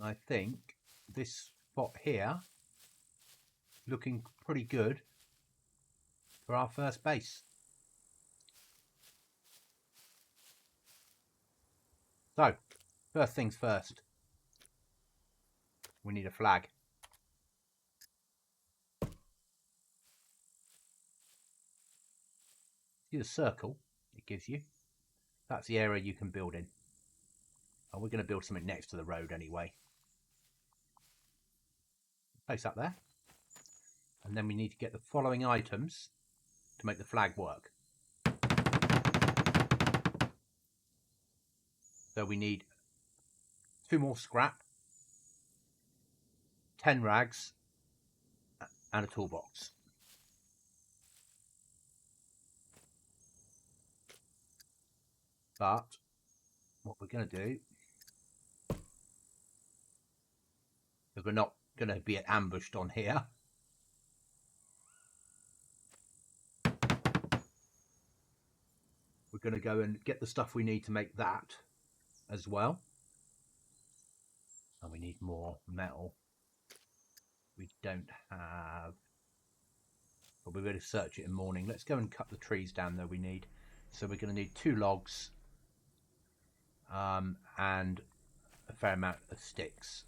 I think this spot here looking pretty good for our first base. So, first things first, we need a flag. See the circle it gives you? That's the area you can build in. And we're going to build something next to the road anyway. Place that there. And then we need to get the following items to make the flag work. So we need 2 more scrap, 10 rags, and a toolbox. But what we're going to do, because we're not going to be ambushed on here, we're going to go and get the stuff we need to make that as well. And we need more metal. We don't have, but we're going to search it in the morning. Let's go and cut the trees down that we need. So we're going to need 2 logs and a fair amount of sticks.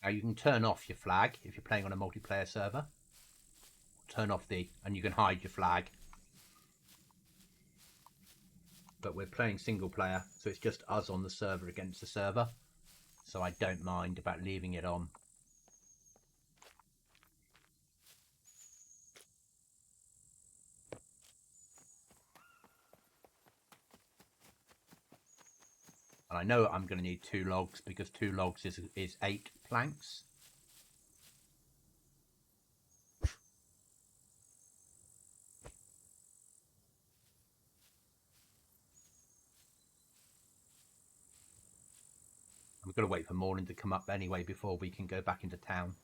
Now you can turn off your flag if you're playing on a multiplayer server. Turn off and you can hide your flag. But we're playing single player, so it's just us on the server against the server. So I don't mind about leaving it on. And I know I'm going to need 2 logs because 2 logs is 8 planks. We've got to wait for morning to come up anyway before we can go back into town.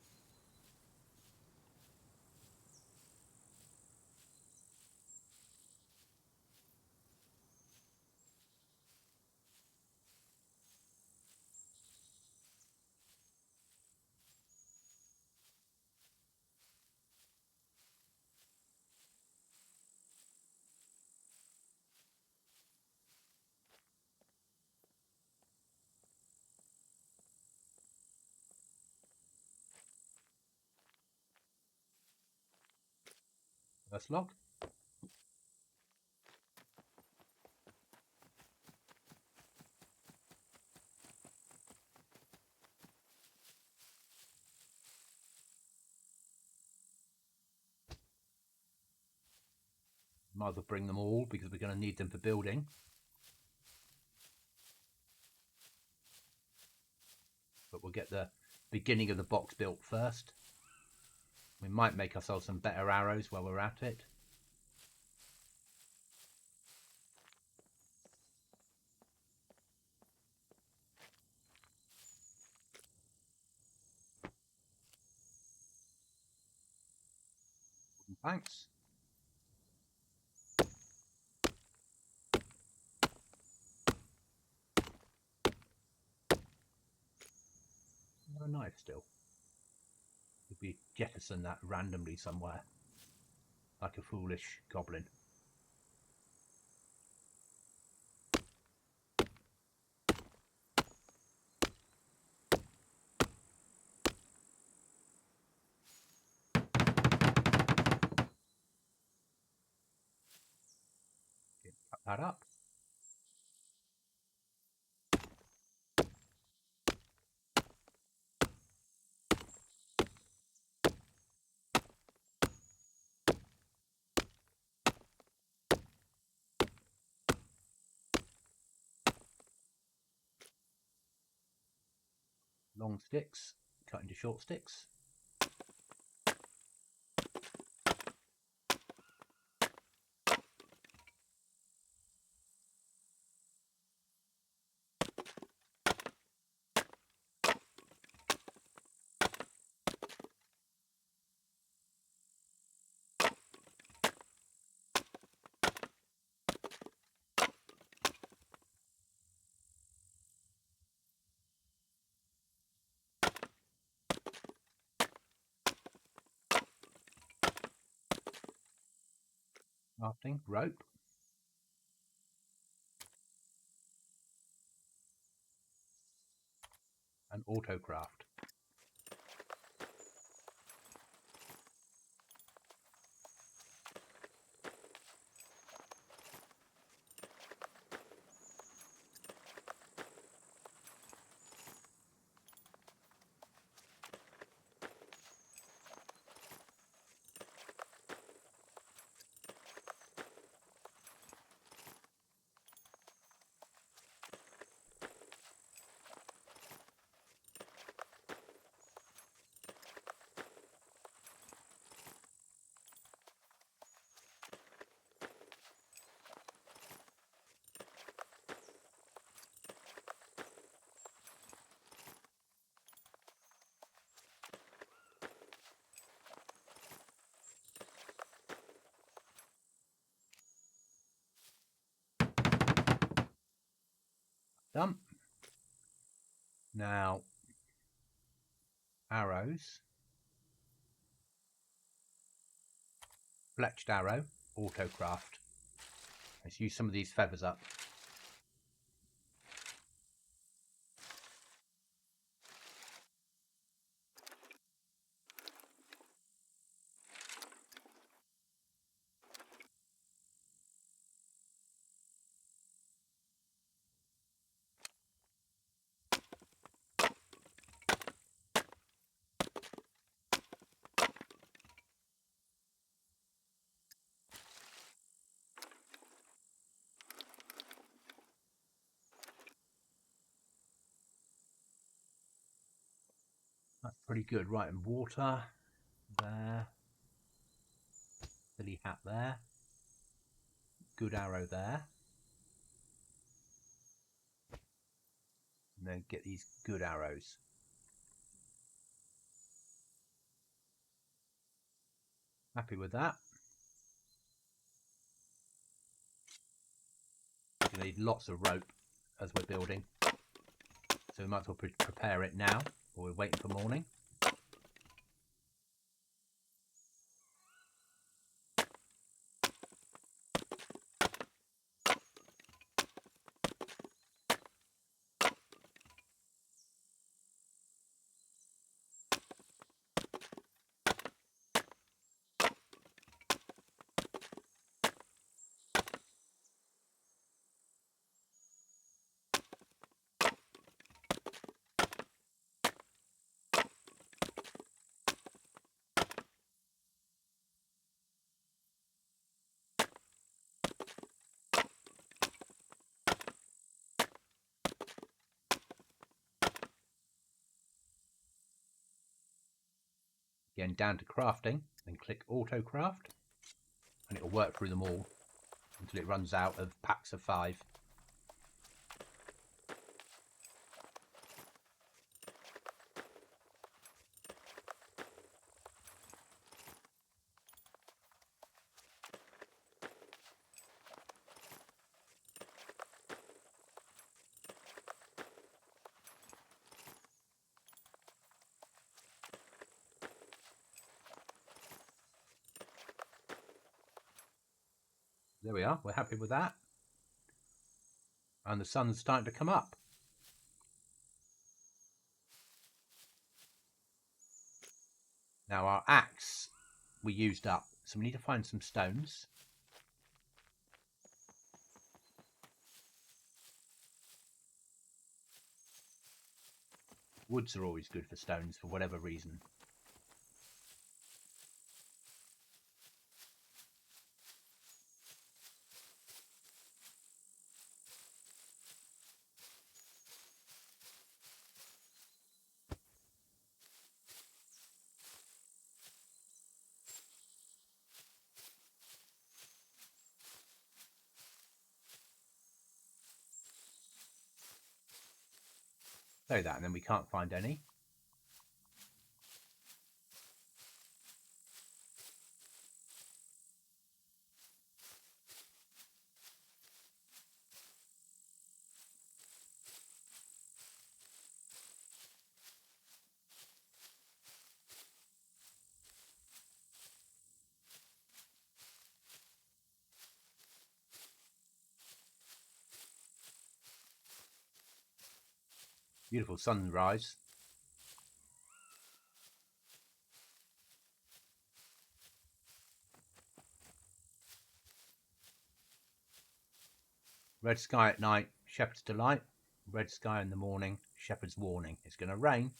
First log. Might as well bring them all because we're going to need them for building. But we'll get the beginning of the box built first. We might make ourselves some better arrows while we're at it. Thanks. A knife still. Could we jettison that randomly somewhere, like a foolish goblin? Cut that up. long sticks cut into short sticks. Crafting rope. And autocraft. Done. Now, arrows. Fletched arrow, autocraft. Let's use some of these feathers up. That's pretty good. Right, and water there. Silly hat there. Good arrow there. And then get these good arrows. Happy with that. We need lots of rope as we're building. So we might as well prepare it now, or we're waiting for morning. Again, down to crafting, then click auto craft, and it will work through them all until it runs out of packs of 5. There we are, we're happy with that. And the sun's starting to come up. Now our axe we used up, so we need to find some stones. Woods are always good for stones for whatever reason. Say that, and then we can't find any. Beautiful sunrise. Red sky at night, shepherd's delight. Red sky in the morning, shepherd's warning. It's going to rain.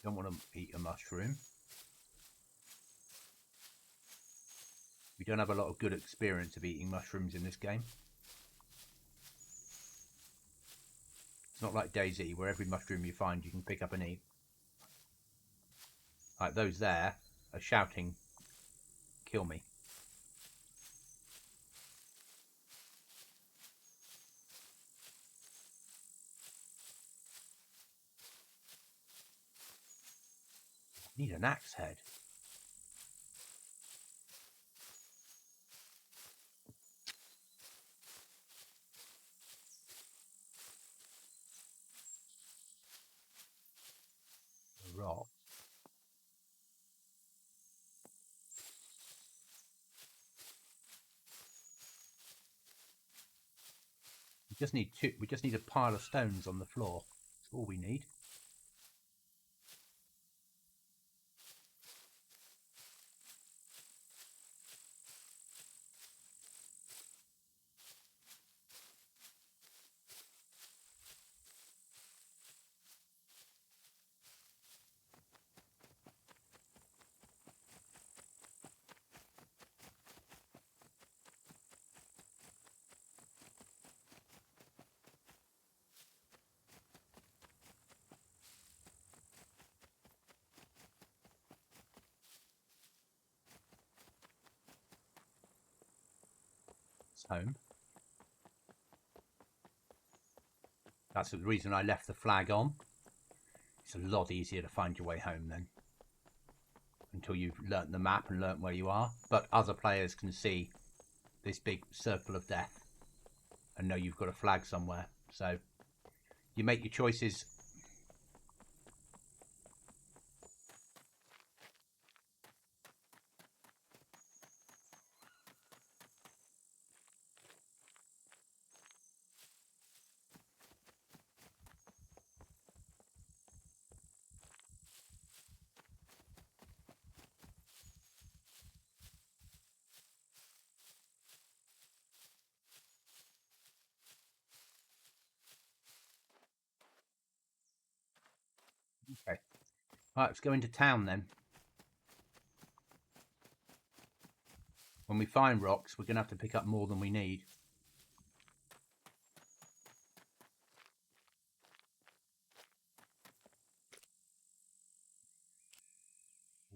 Don't want to eat a mushroom. We don't have a lot of good experience of eating mushrooms in this game. It's not like DayZ, where every mushroom you find you can pick up and eat. Like those there are shouting, kill me. Need an axe head. A rock. We just need two. We just need a pile of stones on the floor. That's all we need. It's home. That's the reason I left the flag on. It's a lot easier to find your way home then, until you've learnt the map and learnt where you are. But other players can see this big circle of death and know you've got a flag somewhere. So you make your choices. Okay. Right, let's go into town then. When we find rocks, we're going to have to pick up more than we need.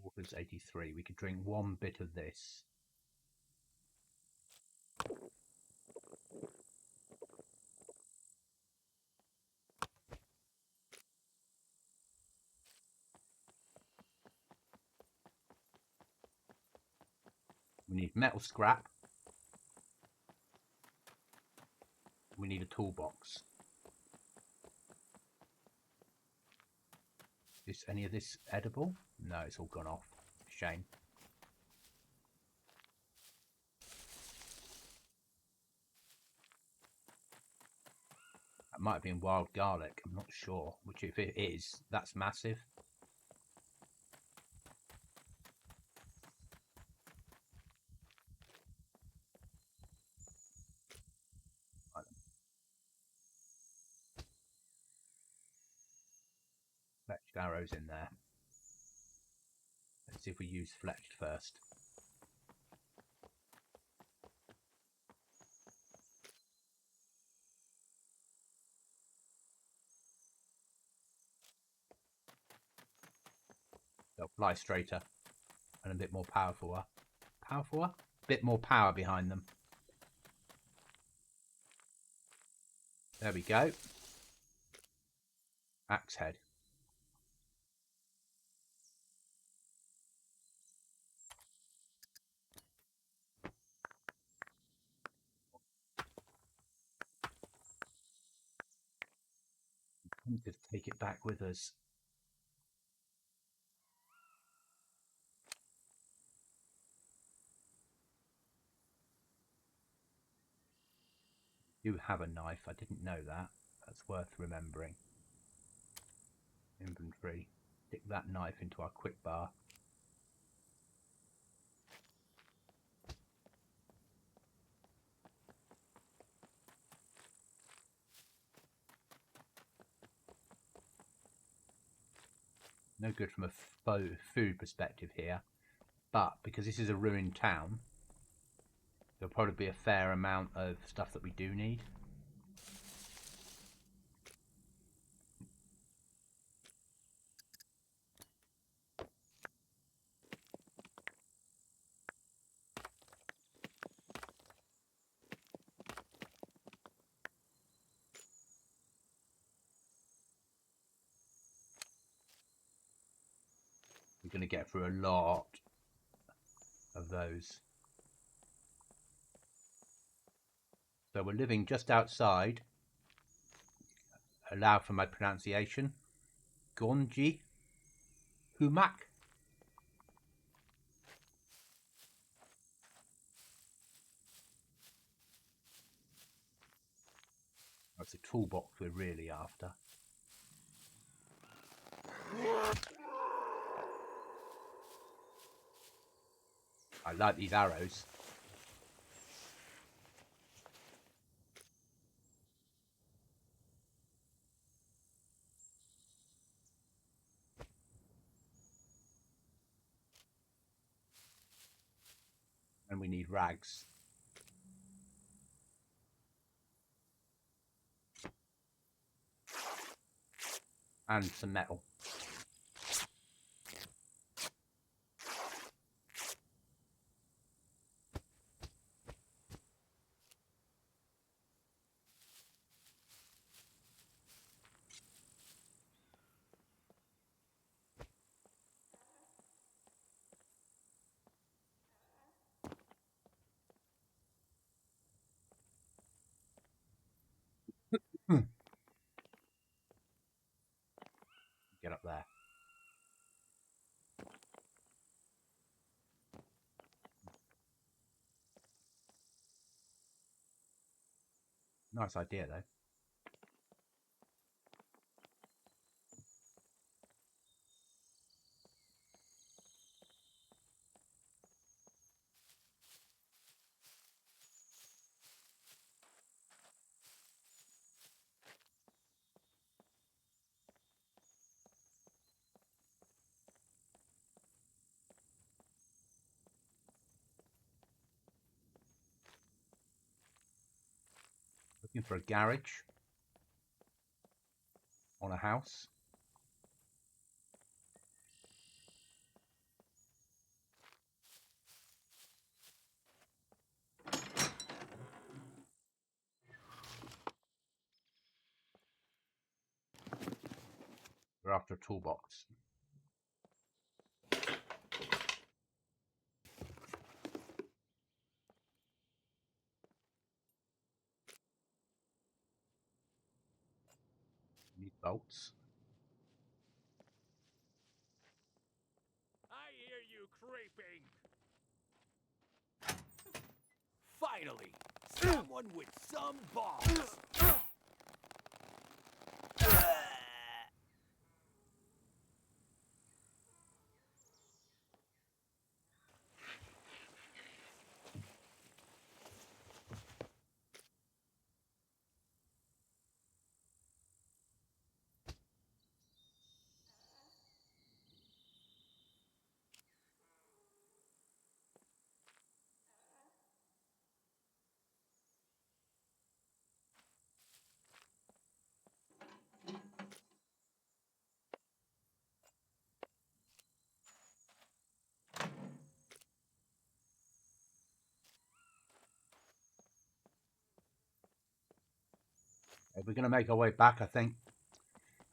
Water's 83. We could drink one bit of this. We need metal scrap. We need a toolbox. Is any of this edible? No, it's all gone off. Shame. That might have been wild garlic. I'm not sure. Which, if it is, that's massive. Fletched arrows in there. Let's see if we use fletched first. They'll fly straighter. and a bit more powerful. Bit more power behind them. There we go. Axe head. We need to take it back with us. You have a knife. I didn't know that. That's worth remembering. Inventory. Stick that knife into our quick bar. No good from a food perspective here, but because this is a ruined town, there'll probably be a fair amount of stuff that we do need. We're going to get through a lot of those. So we're living just outside, allow for my pronunciation, Gonji Humak. That's a toolbox we're really after. I like these arrows. And we need rags. And some metal. Get up there. Nice idea though. Looking for a garage on a house. We're after a toolbox. Need bolts. I hear you creeping. Finally, someone with some balls. We're going to make our way back, I think.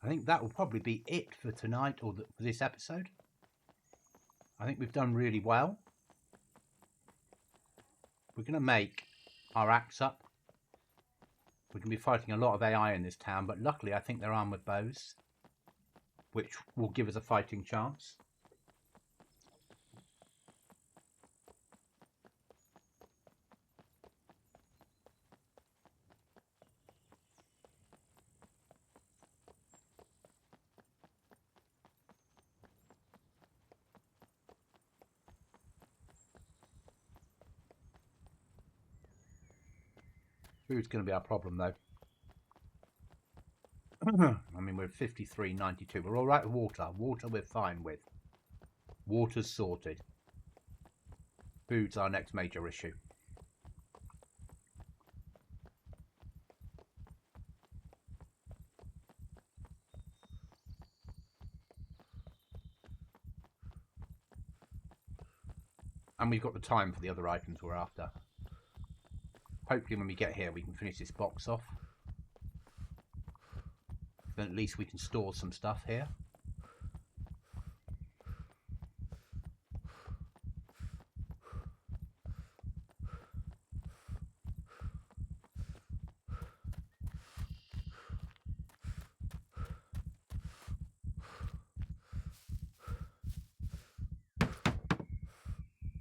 I think that will probably be it for tonight or for this episode. I think we've done really well. We're going to make our axe up. We're going to be fighting a lot of AI in this town, but luckily I think they're armed with bows, which will give us a fighting chance. Food's going to be our problem, though. I mean, we're 53.92. We're all right with water. Water we're fine with. Water's sorted. Food's our next major issue. And we've got the time for the other items we're after. Hopefully when we get here we can finish this box off. Then at least we can store some stuff here.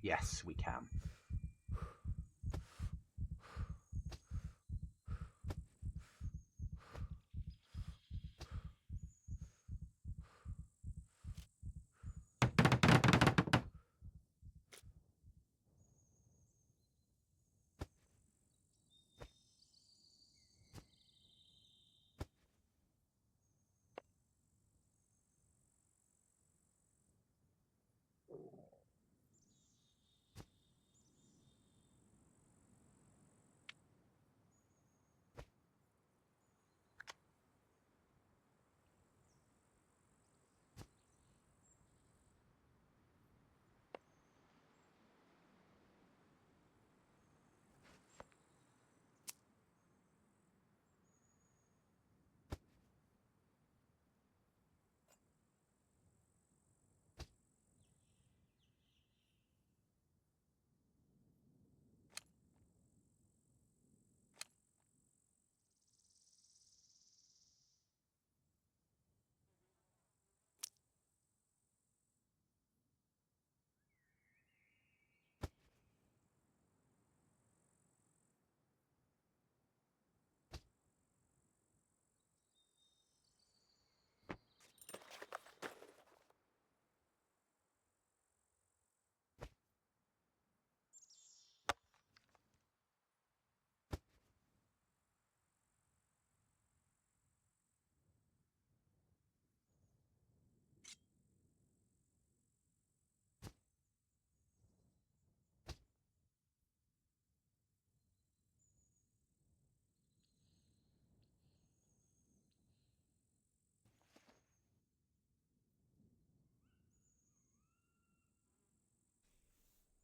Yes, we can.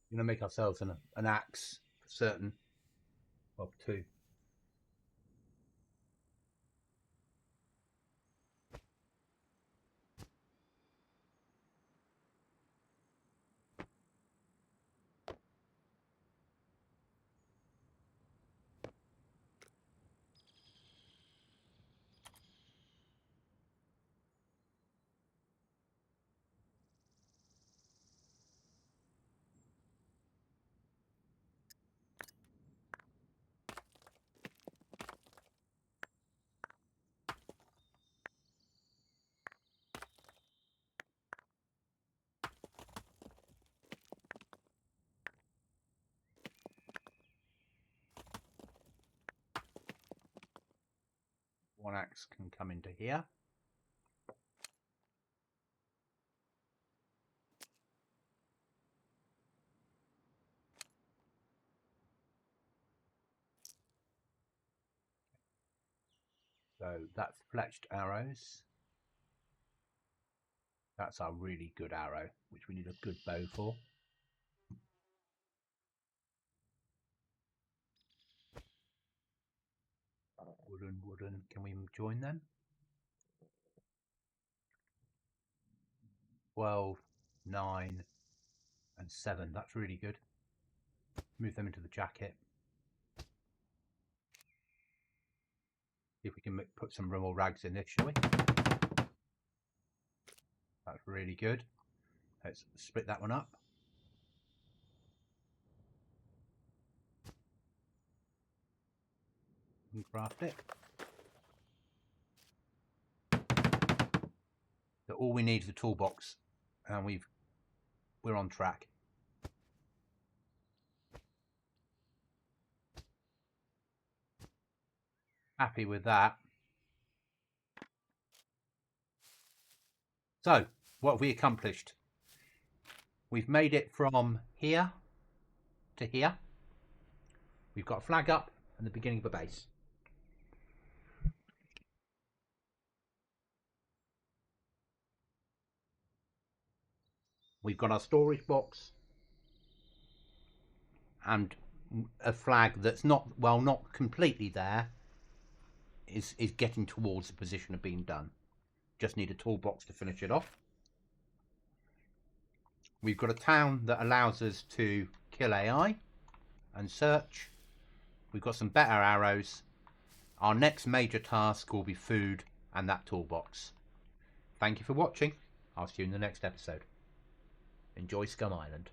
We're going to make ourselves an axe for certain. Well, two. One axe can come into here. So that's fletched arrows. That's our really good arrow, which we need a good bow for. Wooden. Can we join them? 12, 9, and 7. That's really good. Move them into the jacket. See if we can put some more rags in this, shall we? That's really good. Let's split that one up. And craft it. So all we need is a toolbox, and we're on track. Happy with that. So, what have we accomplished? We've made it from here to here. We've got a flag up and the beginning of a base. We've got our storage box and a flag that's not completely there, is getting towards the position of being done. Just need a toolbox to finish it off. We've got a town that allows us to kill AI and search. We've got some better arrows. Our next major task will be food and that toolbox. Thank you for watching. I'll see you in the next episode. Enjoy Scum Island.